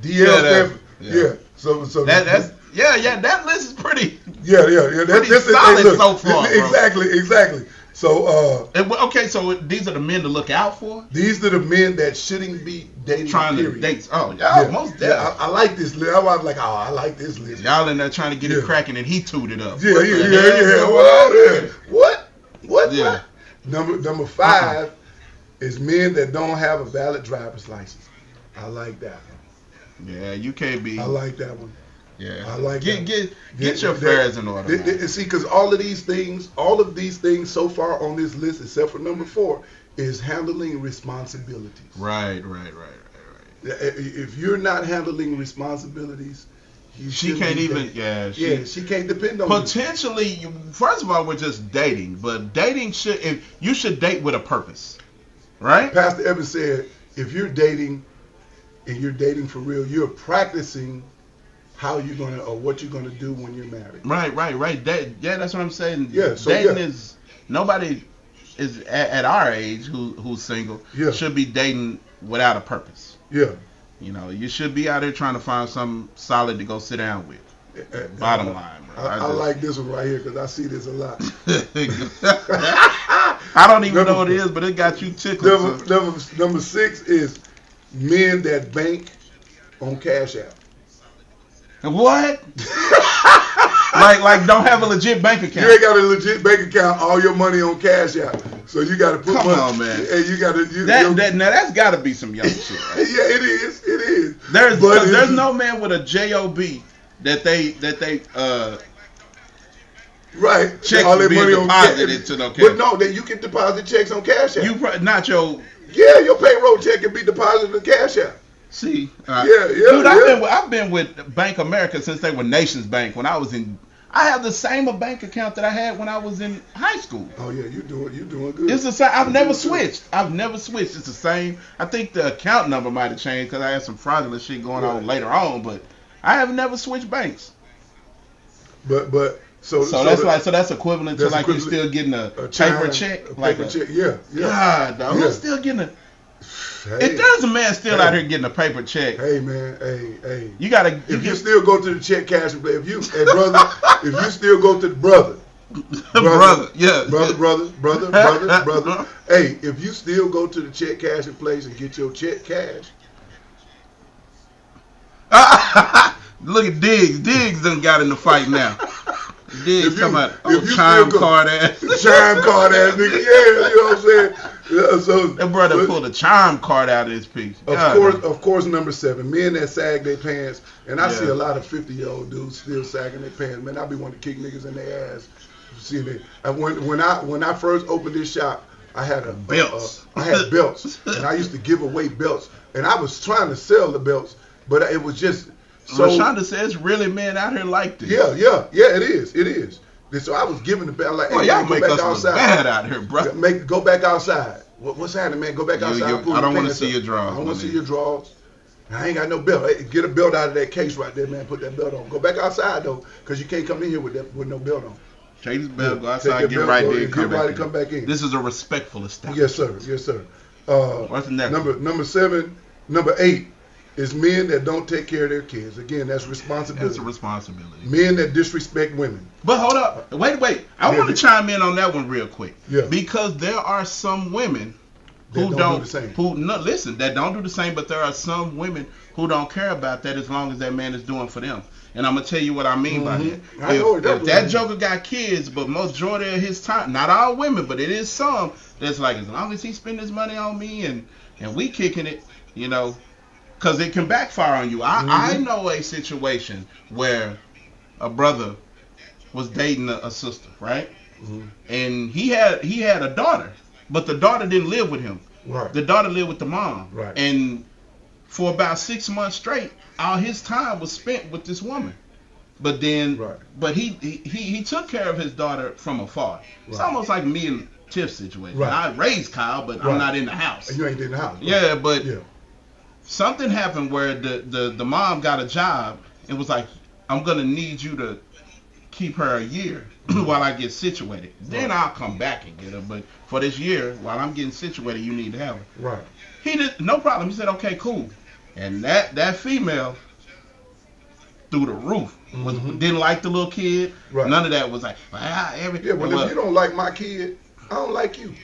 DL yeah. So That list is pretty. Yeah. Pretty solid so far, bro. Exactly. So Okay, so these are the men to look out for. these are the men that shouldn't be dating. Trying period. to date. Oh, y'all most definitely. Yeah, I like this list. I was like, I like this list. Y'all in there trying to get Yeah. it cracking, and he tooted up. Yeah. What? Yeah. Number 5 is men that don't have a valid driver's license. I like that one. Yeah, you can't be. I like that one. Yeah, I like get that. get your affairs in order. man. See, because all of these things so far on this list, except for number 4, is handling responsibilities. Right. If you're not handling responsibilities, She can't even. Yeah, she can't depend on you. potentially. First of all, we're just dating, but dating you should date with a purpose, right? Pastor Evans said, if you're dating and you're dating for real, you're practicing how you're gonna or what you're gonna do when you're married. Right. That's what I'm saying. Yeah, so dating yeah. is nobody is at our age who's single should be dating without a purpose. Yeah. You know, you should be out there trying to find something solid to go sit down with. Bottom line, bro. I like this one right here because I see this a lot. I don't even know what it is, but it got you tickled. Number 6 is men that bank on Cash App. What? like don't have a legit bank account. You ain't got a legit bank account. All your money on Cash App. So you got to put Come money. on, man. And you got to. Now that's got to be some young shit. Right? Yeah, it is. It is. There's no man with a job that they right checks all their being money on deposited to no cash. But no, that you can deposit checks on Cash App. Yeah, your payroll check can be deposited on Cash App. See, Yeah. dude, I've been with Bank America since they were Nations Bank. When I I have the same bank account that I had when I was in high school. Oh yeah, you doing good. It's the same. I've never switched. It's the same. I think the account number might have changed because I had some fraudulent shit going on later on, but I have never switched banks. But so that's equivalent to like you're still getting a paper check. Yeah. God, dog, I'm still getting a. Hey. It does a man still out here getting a paper check. Hey man, hey. You gotta. You still go to the check cash and play. If you still go to the brother. Brother. Hey, if you still go to the check cash and place and get your check cash. Look at Diggs. Diggs done got in the fight now. Diggs talking about chime card ass. Chime card ass nigga. Yeah, you know what I'm saying? So that brother pulled a chime card out of his piece. Of course, number 7, men that sag their pants, and I see a lot of 50-year-old dudes still sagging their pants. Man, I be wanting to kick niggas in their ass. See me? When I first opened this shop, I had belts. I had belts, and I used to give away belts, and I was trying to sell the belts, but it was just. So Rashonda says, really, men out here like this. Yeah, it is. So I was giving the belt like, hey, y'all make us look bad out here, bro. Go back outside. What's happening, man? Go back outside. I don't want to see your drawers. I don't want to see your drawers. I ain't got no belt. Hey, get a belt out of that case right there, man. Put that belt on. Go back outside though, because you can't come in here with no belt on. Take this belt, go outside, get right there, come back in. This is a respectful establishment. Yes, sir. What's the next number 7, number 8. Is men that don't take care of their kids. Again, that's responsibility. That's a responsibility. Men that disrespect women. But hold up. Wait. I want to chime in on that one real quick. Yeah. Because there are some women who don't do the same. That don't do the same, but there are some women who don't care about that as long as that man is doing for them. And I'm going to tell you what I mean by that. If that joker got kids, but majority of his time, not all women, but it is some, that's like, as long as he spend his money on me and we kicking it, you know, because it can backfire on you. I know a situation where a brother was dating a sister, right? Mm-hmm. And he had a daughter, but the daughter didn't live with him. Right. The daughter lived with the mom. Right. And for about 6 months straight, all his time was spent with this woman. But then, but he took care of his daughter from afar. Right. It's almost like me and Tiff's situation. Right. I raised Kyle, but I'm not in the house. You ain't in the house. Right? Yeah, but something happened where the mom got a job and was like, I'm going to need you to keep her a year while I get situated. Then I'll come back and get her. But for this year, while I'm getting situated, you need to have her. Right. He did, no problem. He said, okay, cool. And that female through the roof didn't like the little kid. Right. None of that was like, if you don't like my kid, I don't like you.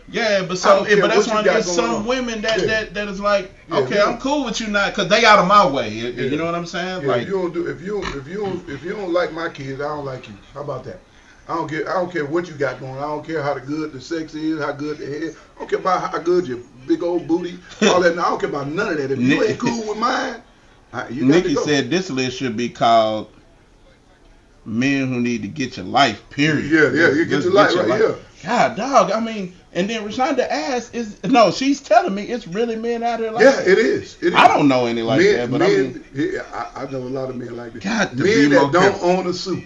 Yeah, but that's why there's some women that is like, okay, I'm cool with you now because they out of my way. You know what I'm saying? Yeah, like, if you don't like my kids, I don't like you. How about that? I don't care what you got going. I don't care how good the sex is, how good the head. I don't care about how good your big old booty, all that. I don't care about none of that. If you ain't cool with mine, Nikki said this list should be called Men Who Need to Get Your Life, period. Yeah, you get your life right, yeah. God, dog, I mean, and then Rashonda asked, she's telling me it's really men out here like that. Yeah, it is. I don't know any like that, but I know a lot of men like that. God, men that don't own a suit.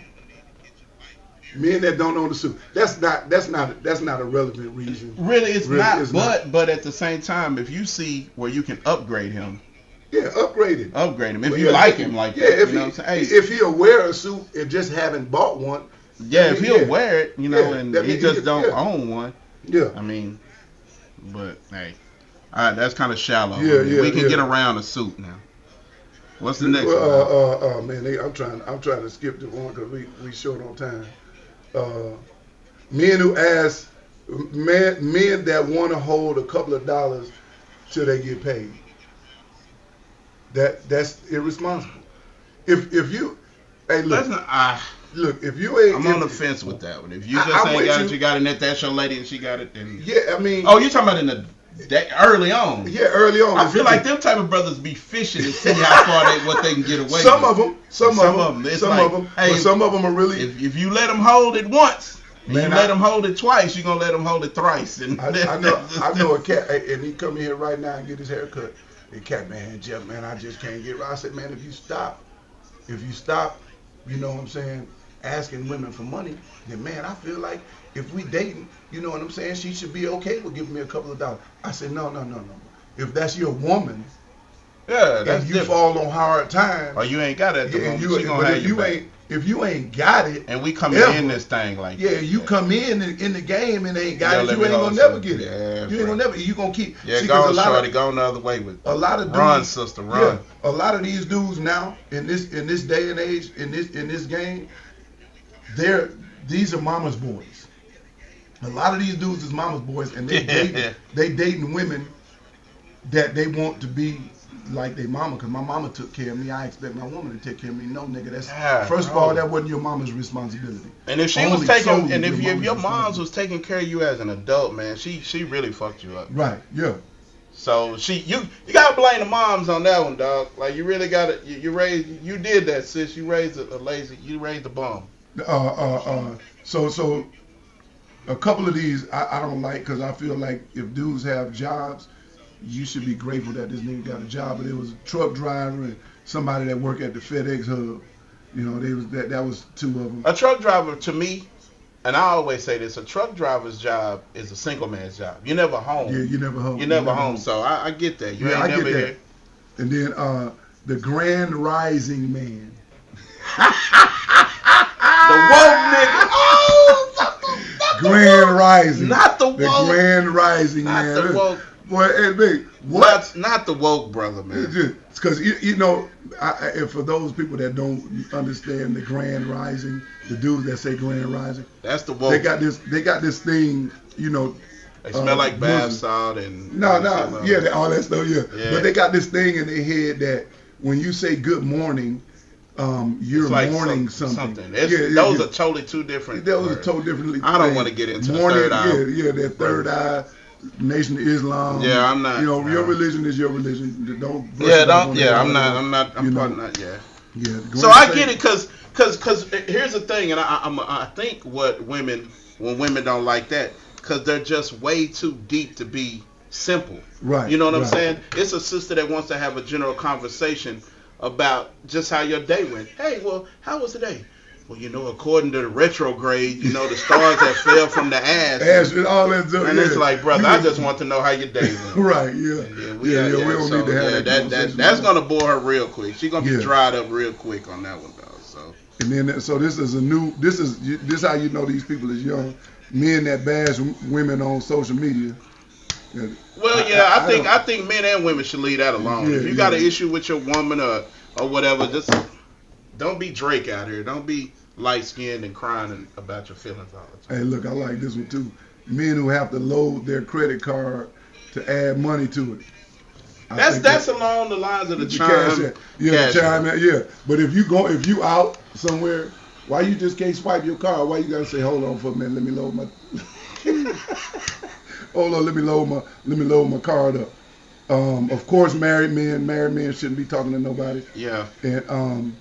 Men that don't own a suit. That's not a relevant reason. Really, it's not. But at the same time, if you see where you can upgrade him. Yeah, upgrade him. If you like him like that. If he'll wear a suit and just haven't bought one. Yeah, if he'll wear it, and he just don't own one. Yeah. I mean, but hey, all right, that's kind of shallow. Yeah, we can get around a suit now. What's the next one? Man, I'm trying to skip the one because we short on time. Men who ask, men that want to hold a couple of dollars till they get paid. That's irresponsible. If you, hey, look. Look, if you ain't... I'm on the fence with that one. If you just ain't got it, you got it, and that's your lady and she got it, then... Yeah, I mean... Oh, you're talking about early on. Yeah, early on. I feel like them type of brothers be fishing and see how far what they can get away some with. Of them. Some of them. Hey, but some of them are really... If you let them hold it once, and you let them hold it twice, you're going to let them hold it thrice. And I know a cat, and he come in here right now and get his hair cut. The cat, man, Jeff, man, I just can't get right. I said, man, if you stop, you know what I'm saying? asking women for money, then man, I feel like if we dating, you know what I'm saying, she should be okay with giving me a couple of dollars. I said, no. If that's your woman, Yeah, that's and you different. fall on hard times, Or you ain't got it at the moment. you, She gonna but have if your you back. if you ain't got it, And we coming ever, in this thing like yeah, that. you come in the game and ain't got Yeah, it, let you me ain't gonna hold never some. get it. Yeah, You ain't gonna never. You gonna keep. Yeah, see, go 'cause on, shorty. Go the other way with a lot of dudes, run, sister, run. Yeah, a lot of these dudes now in this day and age in this game, these are mama's boys. A lot of these dudes is mama's boys, and they dating women that they want to be like their mama. Cause my mama took care of me, I expect my woman to take care of me. No, nigga, that's first of all, that wasn't your mama's responsibility. And if she was taking, and if your mom's was taking care of you as an adult, man, she really fucked you up. Right. Yeah. So you gotta blame the moms on that one, dog. Like you really gotta you did that, sis. You raised you raised a bum. So a couple of these I don't like because I feel like if dudes have jobs, you should be grateful that this nigga got a job. But it was a truck driver and somebody that worked at the FedEx hub. You know, that was two of them. A truck driver, to me, and I always say this: a truck driver's job is a single man's job. You're never home. Yeah, you're never home. You're never home. So I get that. You ain't never here. And then the Grand Rising Man. The woke nigga. Oh, Grand Rising. Not the woke. The Grand Rising Man. Not the woke. Boy, hey, big. What? Not the woke brother, man. Because you know, and for those people that don't understand the Grand Rising, the dudes that say Grand Rising, that's the woke. They got this thing, you know. They smell like bath salt and all that stuff, yeah. But they got this thing in their head that when you say good morning, you're like mourning something. Those are totally two different. Those are totally different. I don't want to get into the third eye. Yeah, that third eye. Nation of Islam. Yeah, I'm not. You know, your religion is your religion. Don't. I'm not. I'm probably not. Yeah. Yeah. So I get it, cause here's the thing, and I think when women don't like that, cause they're just way too deep to be simple. Right. You know what I'm saying? It's a sister that wants to have a general conversation about just how your day went. Hey, well, how was the day? Well, you know, according to the retrograde, you know, the stars that fell from the ass and all that stuff. And it's like, brother, I just want to know how your day went. Right, yeah. We don't need to have that. That's going to bore her real quick. She's going to be dried up real quick on that one, though. So. And then, so this is how you know these people is young. Men that bash women on social media. Well, yeah, I think men and women should leave that alone. If you got an issue with your woman or whatever, just don't be Drake out here. Don't be light-skinned and crying about your feelings all the time. Hey, look, I like this one too. Men who have to load their credit card to add money to it. That's along the lines of the chime. Yeah, chime. Yeah, but if you out somewhere, why you just can't swipe your card? Why you gotta say, hold on for a minute, let me load my. Hold on, let me load my card up. Of course, married men shouldn't be talking to nobody. Yeah. And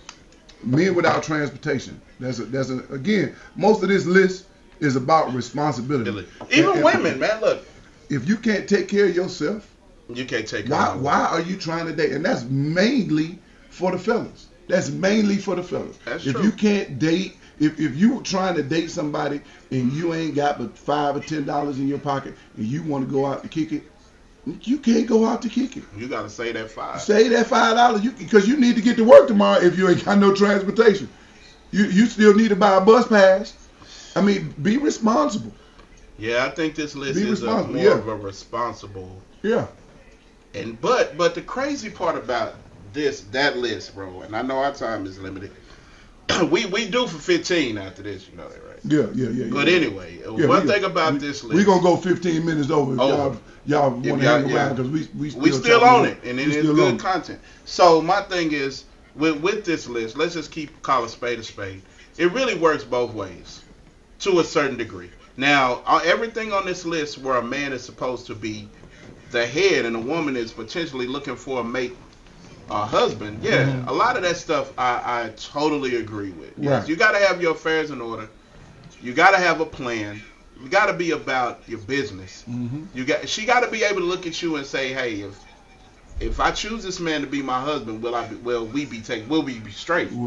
men without transportation. That's again, most of this list is about responsibility. Even women, man, look. If you can't take care of yourself, you can't take care of yourself. Why are you trying to date? And that's mainly for the fellas. That's true. If you can't date, if you trying to date somebody and you ain't got but $5 or $10 in your pocket and you want to go out to kick it, you can't go out to kick it. You gotta save that $5. Save that $5 because you need to get to work tomorrow if you ain't got no transportation. You still need to buy a bus pass. I mean, be responsible. Yeah, I think this list is more of a responsible. Yeah. And but the crazy part about that list, bro, and I know our time is limited. we do for 15 after this, you know that, right? Yeah. But anyway, one thing about this list, we're gonna go 15 minutes over. Y'all want to hang around because we still on it, and it is good content. So my thing is with this list, let's just call a spade a spade. It really works both ways to a certain degree. Now, everything on this list where a man is supposed to be the head and a woman is potentially looking for a mate, a husband, a lot of that stuff I totally agree with. Yes, you got to have your affairs in order. You got to have a plan. You got to be about your business. She got to be able to look at you and say, hey, if I choose this man to be my husband, will we be straight? We'll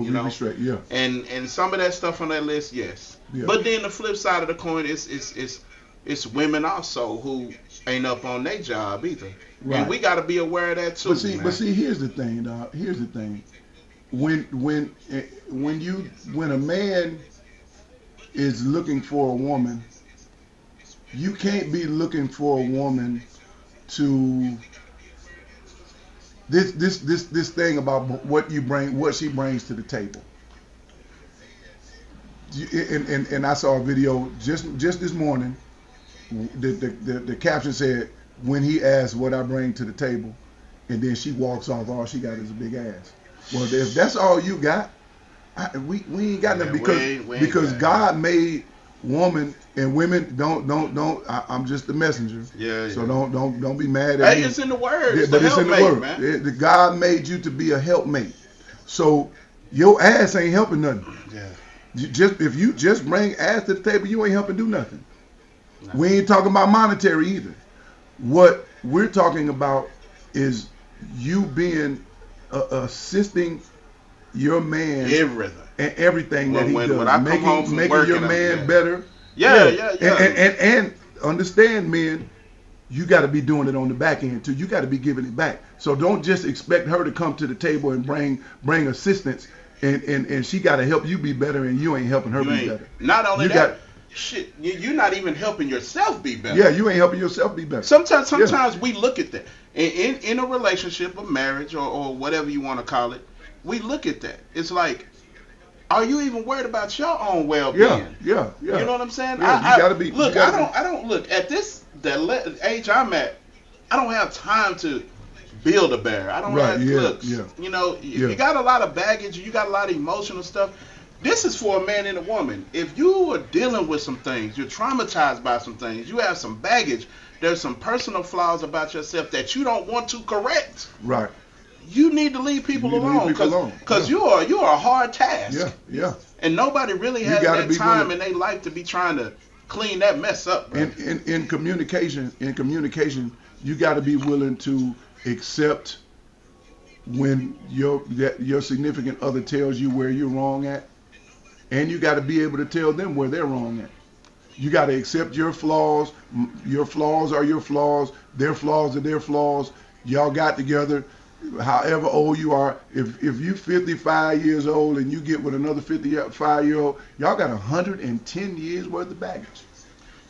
you know, be straight, yeah. And some of that stuff on that list, yes. Yeah. But then the flip side of the coin is women also who ain't up on their job either. Right. And we got to be aware of that too. But see, here's the thing, dog. Here's the thing. When a man is looking for a woman, you can't be looking for a woman to this thing about what she brings to the table. And I saw a video just this morning. The caption said, when he asked what I bring to the table, and then she walks off, all she got is a big ass. Well, if that's all you got, we ain't got nothing, because God made woman and women I'm just the messenger. Yeah. So don't be mad at me. Hey, it's in the word. Yeah, but it's in the word. Man. The God made you to be a helpmate. So your ass ain't helping nothing. Yeah. If you just bring ass to the table, you ain't helping do nothing. No. We ain't talking about monetary either. What we're talking about is you being assisting your man and everything that he does, when I come home from making work, your man better. Yeah. And understand, men, you got to be doing it on the back end too. You got to be giving it back. So don't just expect her to come to the table and bring assistance, and she got to help you be better, and you ain't helping her be better. Not only that. Shit, you're not even helping yourself be better. Yeah, you ain't helping yourself be better. Sometimes we look at that in a relationship, a marriage, or whatever you want to call it. We look at that. It's like, are you even worried about your own well-being? Yeah. You know what I'm saying? Yeah, you gotta be. Look, I don't look at the age I'm at. I don't have time to build a bear. I don't have looks. Yeah. You know, you got a lot of baggage. You got a lot of emotional stuff. This is for a man and a woman. If you are dealing with some things, you're traumatized by some things, you have some baggage, there's some personal flaws about yourself that you don't want to correct. Right. You need to leave people alone, because you are a hard task. Yeah. And nobody really has that time in their life to be trying to clean that mess up. Bro. In communication, you got to be willing to accept when your significant other tells you where you're wrong at. And you got to be able to tell them where they're wrong at. You got to accept your flaws. Your flaws are your flaws. Their flaws are their flaws. Y'all got together, however old you are. If you 55 years old and you get with another 55-year-old, y'all got 110 years worth of baggage.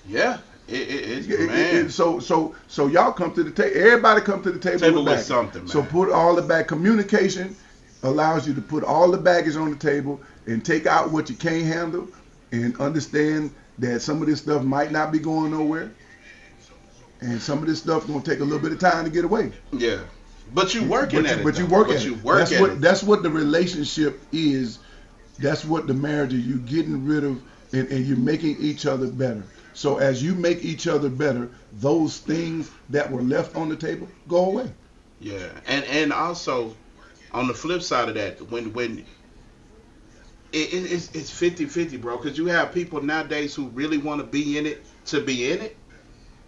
Yeah. Man. So y'all come to the table. Everybody come to the table with something, man. So put all the back. Communication allows you to put all the baggage on the table and take out what you can't handle, and understand that some of this stuff might not be going nowhere, and some of this stuff gonna take a little bit of time to get away. Yeah, but you working at it. But you work at it. That's what the relationship is. That's what the marriage is. You getting rid of, and you're making each other better. So as you make each other better, those things that were left on the table go away. Yeah, and also on the flip side of that, when it's 50-50, bro, because you have people nowadays who really want to be in it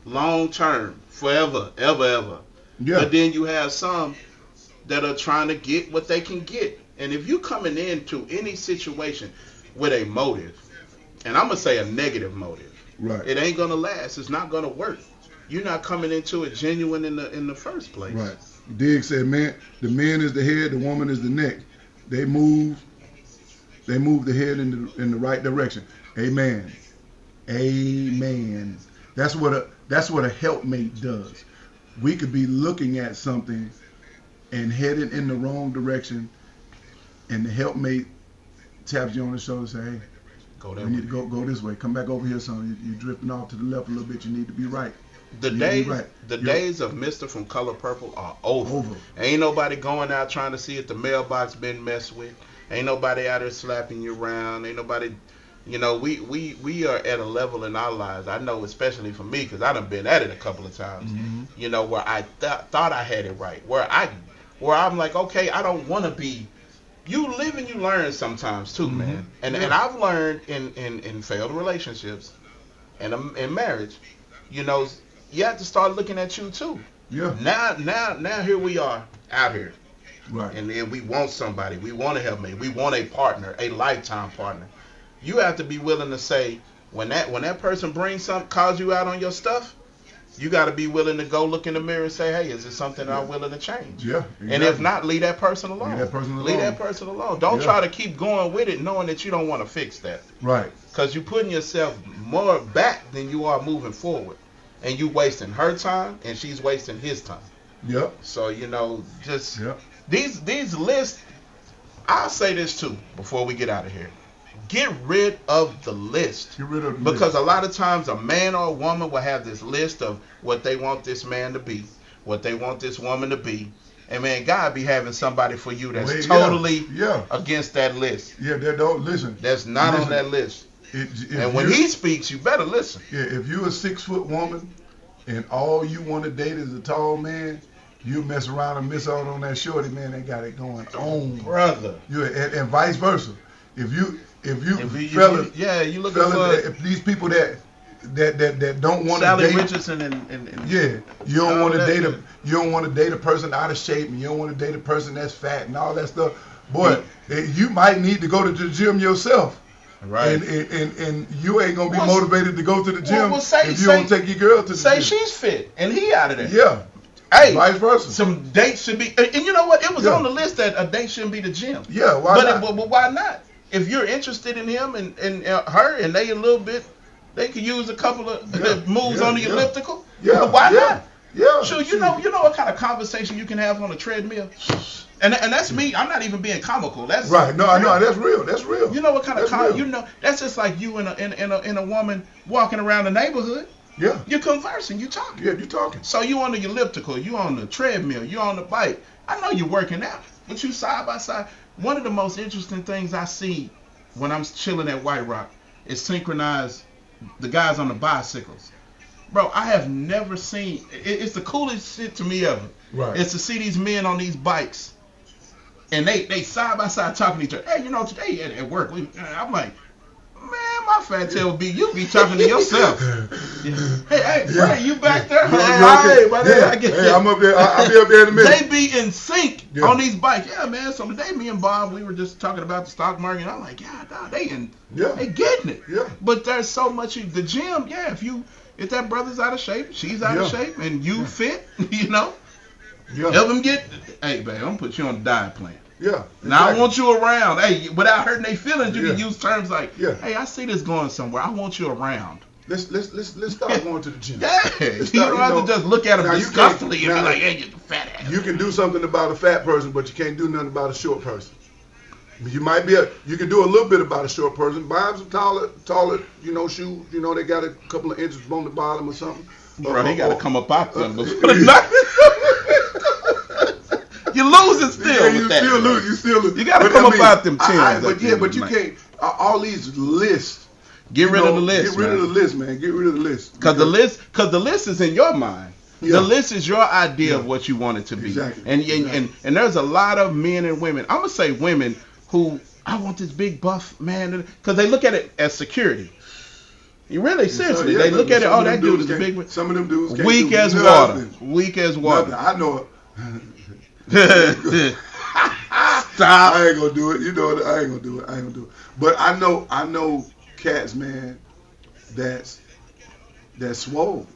long term, forever, ever. Yeah. But then you have some that are trying to get what they can get. And if you coming into any situation with a motive, and I'm going to say a negative motive, right, it ain't going to last. It's not going to work. You're not coming into it genuine in the first place. Right. Diggs said, man, the man is the head, the woman is the neck. They move the head in the right direction. Amen. That's what a helpmate does. We could be looking at something and headed in the wrong direction, and the helpmate taps you on the shoulder and say, hey, we need to go this way. Come back over here, son. You're drifting off to the left a little bit. You need to be right. The days of Mr. from Color Purple are over. Ain't nobody going out trying to see if the mailbox been messed with. Ain't nobody out there slapping you around. Ain't nobody, we are at a level in our lives. I know, especially for me, because I done been at it a couple of times. Mm-hmm. Where I thought I had it right. Where I'm like, okay, I don't want to be. You live and you learn sometimes too, mm-hmm. man. And I've learned in failed relationships and in marriage, you have to start looking at you too. Yeah. Now here we are out here. Right. And then we want somebody. We want a helpmate. We want a partner, a lifetime partner. You have to be willing to say, when that person brings something, calls you out on your stuff, you got to be willing to go look in the mirror and say, hey, is this something I'm willing to change? Yeah. Exactly. And if not, leave that person alone. Leave that person alone. Don't try to keep going with it knowing that you don't want to fix that. Right. Because you're putting yourself more back than you are moving forward. And you wasting her time and she's wasting his time. Yep. So, just Yep. these lists, I'll say this too before we get out of here. Get rid of the list. Get rid of the because list. a lot of times a man or a woman will have this list of what they want this man to be, what they want this woman to be. And man, God be having somebody for you that's totally against that list. Yeah, that don't listen. That's not on that list. And when he speaks, you better listen. Yeah, if you're a 6-foot woman and all you want to date is a tall man, you mess around and miss out on that shorty man that got it going on, brother. And vice versa. If you fellas, you looking for if these people that don't want to Sally date Richardson and you don't want to date a person out of shape, and you don't want to date a person that's fat and all that stuff. Boy, you might need to go to the gym yourself. Right. And you ain't gonna be motivated to go to the gym if you don't take your girl to the gym. Say she's fit and he out of there. Yeah. Hey, vice versa. Some dates should be, and you know what? It was on the list that a date shouldn't be the gym. Yeah, why not? But why not? If you're interested in him and her, and they a little bit, they could use a couple of moves on the elliptical. Yeah, why not? Yeah. Sure, you know what kind of conversation you can have on a treadmill. And that's me. I'm not even being comical. That's right. No, that's real. That's real. You know what kind of that's just like you and a woman walking around the neighborhood. Yeah. You're conversing. You talking. Yeah, you talking. So you on the elliptical. You on the treadmill. You on the bike. I know you're working out, but you side by side. One of the most interesting things I see when I'm chilling at White Rock is synchronized the guys on the bicycles. Bro, I have never seen. It's the coolest shit to me ever. Right. It's to see these men on these bikes. And they side by side talking to each other. Hey, today at work, I'm like, man, my fat tail would be you be talking to yourself. Hey, Brad, you back there? Hey, I'm up there. I'll be up there in a minute. They be in sync on these bikes. Yeah, man. So today, me and Bob, we were just talking about the stock market. I'm like, dog, they getting it. Yeah. But there's so much. The gym, if that brother's out of shape, she's out of shape, and you fit, help him get. Hey, babe, I'm gonna put you on the diet plan. Yeah. Exactly. Now I want you around. Hey, without hurting their feelings, you can use terms like, hey, I see this going somewhere. I want you around. Let's start going to the gym. Yeah. You don't have to just look at them disgustfully and be like, hey, you fat ass. You can do something about a fat person, but you can't do nothing about a short person. You can do a little bit about a short person. Buy them some taller, shoes. They got a couple of inches on the bottom or something. Bro, he got to come up out them. You're losing still. You still lose. You got to come up out them tens. But you can't. All these lists. Get rid of the list. Get rid of the list, man. Get rid of the list. Because the list is in your mind. Yeah. The list is your idea of what you want it to be. Exactly. And there's a lot of men and women. I'm gonna say women who I want this big buff man because they look at it as security. You really seriously they look at it. Oh, that dude is a big one. Some of them dudes weak as water. Weak as water. Nothing. I know it. Stop. I ain't gonna do it. I ain't gonna do it. But I know cats, man. That's swole.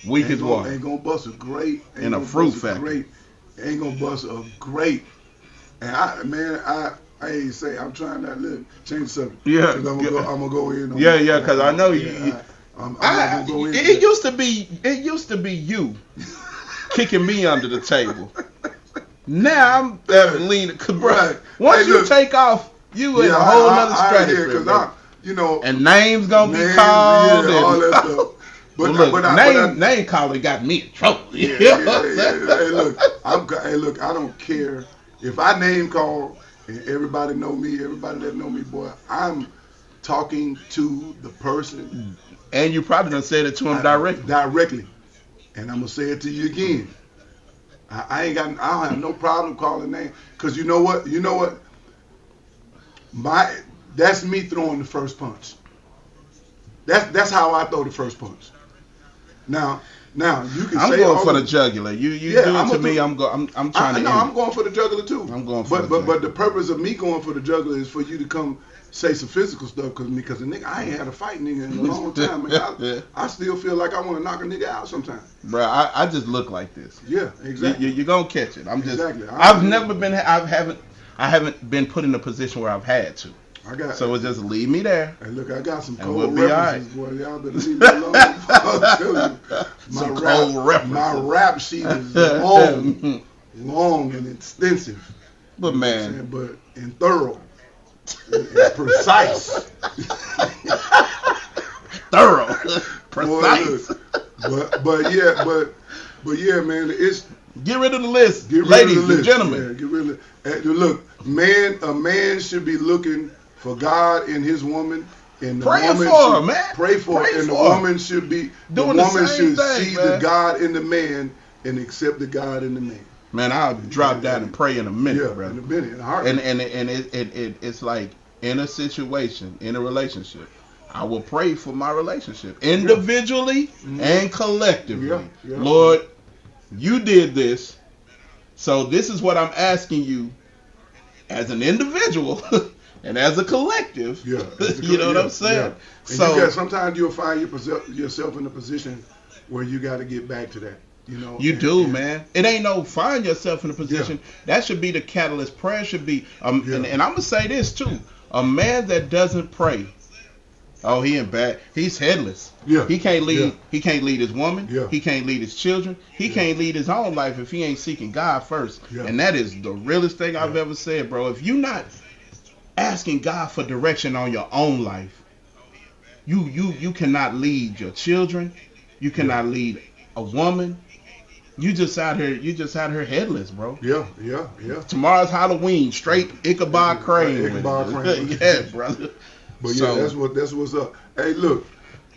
Weak as water. Ain't gonna bust a grape. In a fruit factory. Ain't gonna bust a grape. And I ain't say I'm trying not to change the subject. Yeah. I'm gonna go in. Yeah. Because I know you. I'm gonna go in. It used to be you kicking me under the table. Now I'm leaning. Right. Once you take off, you in a whole nother stratosphere. And names gonna be called and all that stuff. But name calling got me in trouble. Hey, look, I don't care if I name call and everybody know me. Everybody that know me, boy, I'm talking to the person. And you probably done said it to him directly. And I'm gonna say it to you again. I don't have no problem calling name, because you know what? That's me throwing the first punch. That's how I throw the first punch. Now, Now you can I'm say going for the jugular. You do it to me. I'm trying to. No, I'm going for the jugular too. I'm going for but the purpose of me going for the jugular is for you to come say some physical stuff because the nigga, I ain't had a fight nigga in a long time. Man. I still feel like I want to knock a nigga out sometimes. Bro, I just look like this. Yeah, exactly. You're gonna catch it. I'm just. Exactly. I haven't been put in a position where I've had to. So just leave me there. Hey, look, I got some cold we'll references, boy. Y'all better leave me alone. I'll tell you. Some cold references. My rap sheet is long and extensive. But man, but and thorough, and precise. Thorough, precise. But yeah, man, it's. Get rid of the list, ladies and gentlemen. Yeah, get rid of it. Look, a man should be looking for God in his woman, and the Praying woman for her, man. Pray for her, and the woman should be doing the woman should thing, see man. the God in the man and accept the God in the man. Man, I'll drop down and pray in a minute, brother. In a minute, in a heartbeat. And it's like in a situation, in a relationship, I will pray for my relationship individually and collectively. Yeah. Lord, you did this, so this is what I'm asking you as an individual and as a collective. Yeah, you know what I'm saying? Yeah. So sometimes you'll find yourself in a position where you got to get back to that. You know, man. It ain't no find yourself in a position. Yeah. That should be the catalyst. Prayer should be. And I'm gonna say this too: a man that doesn't pray, he in bad. He's headless. Yeah. He can't lead. Yeah. He can't lead his woman. Yeah. He can't lead his children. He can't lead his own life if he ain't seeking God first. Yeah. And that is the realest thing I've ever said, bro. If you're not asking God for direction on your own life, you cannot lead your children. You cannot lead a woman. You just out here headless, bro. Yeah. Tomorrow's Halloween, straight Ichabod Crane. Yeah, brother. But that's what's up. Hey, look,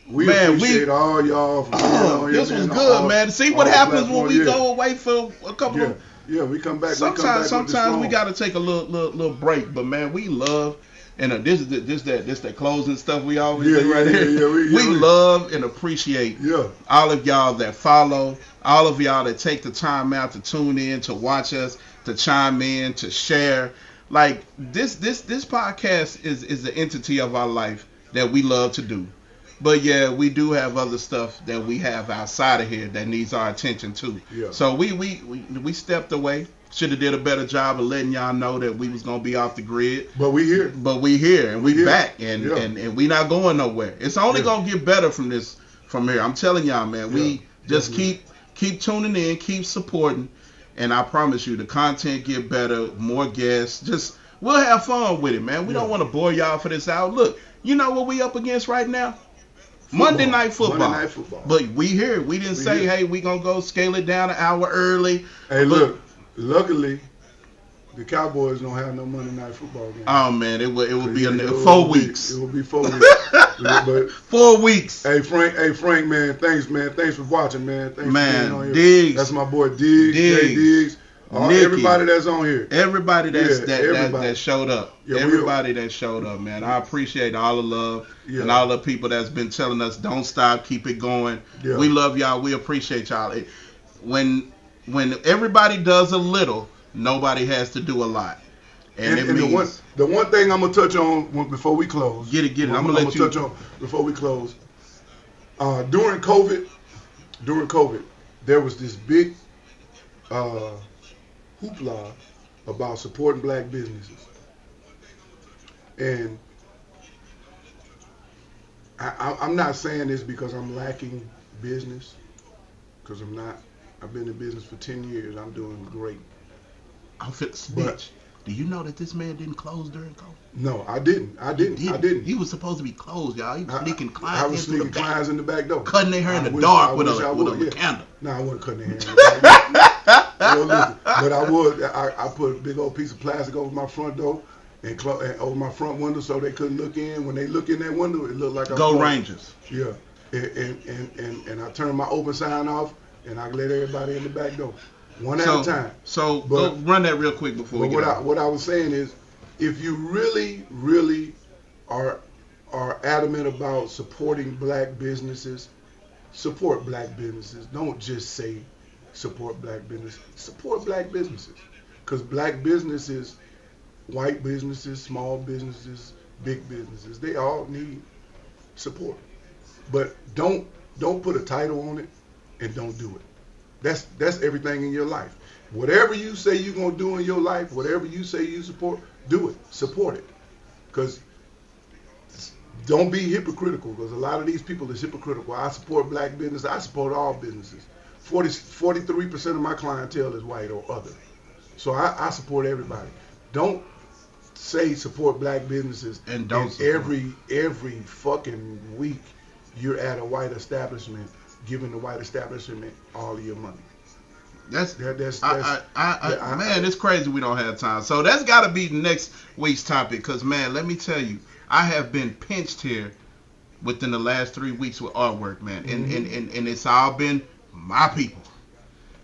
we appreciate all y'all for being on here. This was good, man. See what happens when we go away for a couple of. Yeah, we come back. Sometimes we gotta take a little break, but man, we love. And this that closing stuff we always do right here. We love and appreciate all of y'all that follow, all of y'all that take the time out to tune in, to watch us, to chime in, to share. Like this podcast is the entity of our life that we love to do. But yeah, we do have other stuff that we have outside of here that needs our attention too. Yeah. So we stepped away. Should have did a better job of letting y'all know that we was gonna be off the grid. But we here. And we back and we not going nowhere. It's only gonna get better from here. I'm telling y'all, man. We just keep tuning in, keep supporting, and I promise you the content get better, more guests. We'll have fun with it, man. We don't want to bore y'all for this hour. Look, you know what we up against right now? Monday Night Football. But we here. We didn't say, hey, we gonna go scale it down an hour early. Hey, look. Luckily, the Cowboys don't have no Monday Night Football game. Oh man, it will be 4 weeks. It will be 4 weeks. But 4 weeks. Hey Frank, man, thanks for watching, man. Thanks for being on here. Diggs. That's my boy Diggs. Jay Diggs. Everybody that's on here. Everybody that showed up. Everybody that showed up, man. I appreciate all the love and all the people that's been telling us don't stop, keep it going. Yeah. We love y'all. We appreciate y'all. When everybody does a little, nobody has to do a lot. And the one thing I'm gonna touch on before we close. Get it. I'm gonna touch on before we close. During COVID, there was this big hoopla about supporting black businesses, and I'm not saying this because I'm lacking business, because I'm not. I've been in business for 10 years. I'm doing great. I'm fit to snitch. Do you know that this man didn't close during COVID? No, I didn't. He was supposed to be closed, y'all. He was sneaking clients. I was sneaking clients in the back door. Cutting their hair in the dark with a candle. No, I wasn't cutting their hair in the dark. But I would. I put a big old piece of plastic over my front door and over my front window so they couldn't look in. When they look in that window, it looked like I was Go Rangers. Yeah. And I turned my open sign off. And I let everybody in the back door, one at a time. So go run that real quick before we get out. What I was saying is, if you really, really are adamant about supporting black businesses, support black businesses. Don't just say support black business. Support black businesses. Because black businesses, white businesses, small businesses, big businesses, they all need support. But don't put a title on it and don't do it. That's everything in your life. Whatever you say you're going to do in your life, whatever you say you support, do it. Support it. Because don't be hypocritical, because a lot of these people is hypocritical. I support black business. I support all businesses. 43% of my clientele is white or other. So I support everybody. Don't say support black businesses and don't every fucking week you're at a white establishment giving the white establishment all of your money. Man, it's crazy we don't have time. So that's got to be next week's topic, because, man, let me tell you, I have been pinched here within the last 3 weeks with artwork, man. And it's all been my people.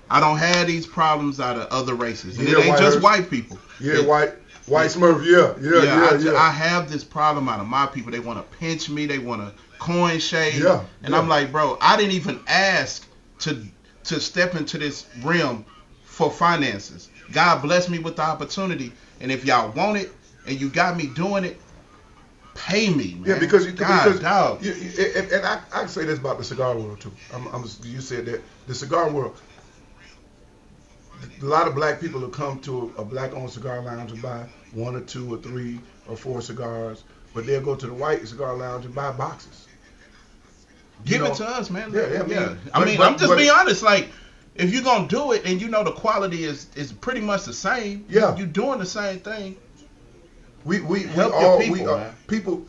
I don't have these problems out of other races. And it ain't just white people. Yeah, white Smurf, yeah. I have this problem out of my people. They want to pinch me. They want to coin shade. Yeah, and I'm like, bro, I didn't even ask to step into this realm for finances. God blessed me with the opportunity. And if y'all want it and you got me doing it, pay me, man. Yeah, because dog. And I can say this about the cigar world too. You said that the cigar world, a lot of black people will come to a black-owned cigar lounge and buy 1 or 2 or 3 or 4 cigars, but they'll go to the white cigar lounge and buy boxes. Give it to us, man. Yeah. I'm just being honest. Like, if you're gonna do it and you know the quality is pretty much the same, yeah, you're doing the same thing. We help all your people, man. People,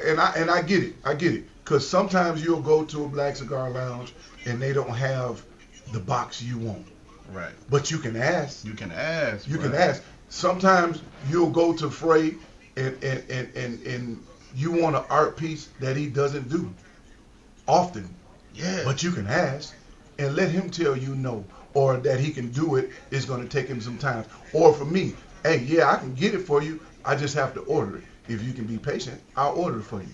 and I get it, because sometimes you'll go to a black cigar lounge and they don't have the box you want. Right. But you can ask. You can ask. Sometimes you'll go to Frey and you want an art piece that he doesn't do often. Yeah. But you can ask and let him tell you no, or that he can do it is going to take him some time. Or for me, hey, yeah, I can get it for you. I just have to order it. If you can be patient, I'll order it for you.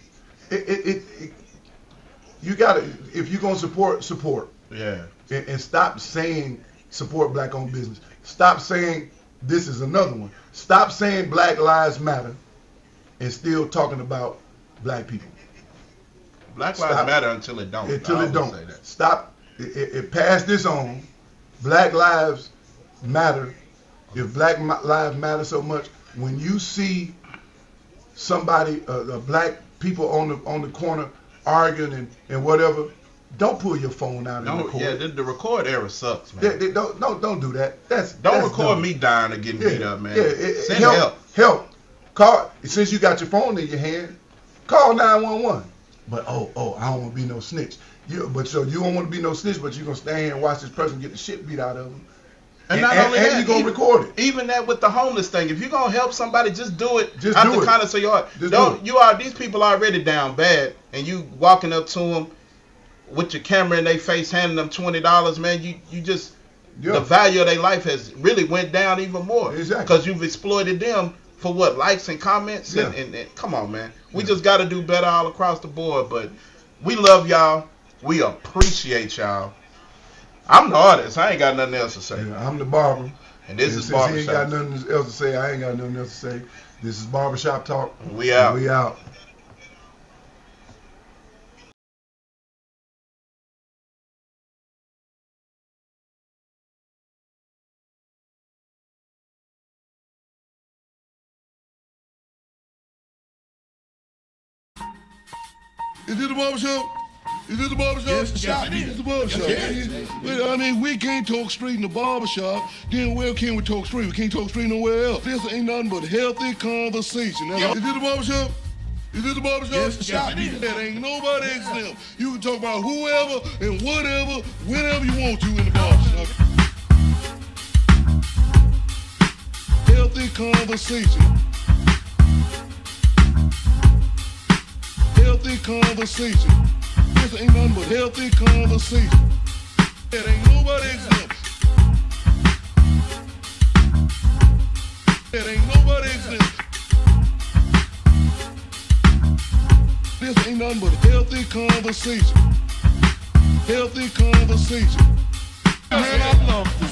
You gotta, if you're gonna support. Yeah. And stop saying support black-owned business. Stop saying this is another one. Stop saying Black Lives Matter and still talking about black people. Black Lives Matter until it don't. Until it don't. Stop. It pass this on. Black Lives Matter. If Black Lives Matter so much, when you see somebody, black people on the corner arguing and whatever, don't pull your phone out and record. Yeah, the record era sucks, man. Don't do that. Don't record me dying or getting beat up, man. Send help. Call. Since you got your phone in your hand, call 911. But I don't want to be no snitch. So you don't want to be no snitch, but you're gonna stand here and watch this person get the shit beat out of them. And not only that, you're gonna record it. Even that with the homeless thing, if you're gonna help somebody, just do it. Just out do the it. kindness of your heart. These people already down bad, and you walking up to them with your camera in their face, handing them $20, man. You just the value of their life has really went down even more. Exactly. Because you've exploited them for what, likes and comments. Yeah. And come on, man. We just got to do better all across the board. But we love y'all. We appreciate y'all. I'm the artist. I ain't got nothing else to say. Yeah, I'm the barber. And this is Barbershop. Barbershop. He ain't got nothing else to say. I ain't got nothing else to say. This is Barbershop Talk. We out. We out. Is it the barbershop? Is it the barbershop? Yes, it is. It's the barbershop. Yes. Well, I mean, we can't talk street in the barbershop. Then where can we talk street? We can't talk street nowhere else. This ain't nothing but healthy conversation. Now, is it the barbershop? Is it the barbershop? Yes, it is. That ain't nobody exempt. You can talk about whoever and whatever, whenever you want to in the barbershop. Healthy conversation. Healthy conversation. This ain't nothing but healthy conversation. That ain't nobody exempt. That ain't nobody exempt. This ain't nothing but healthy conversation. healthy conversation. Man, I love this.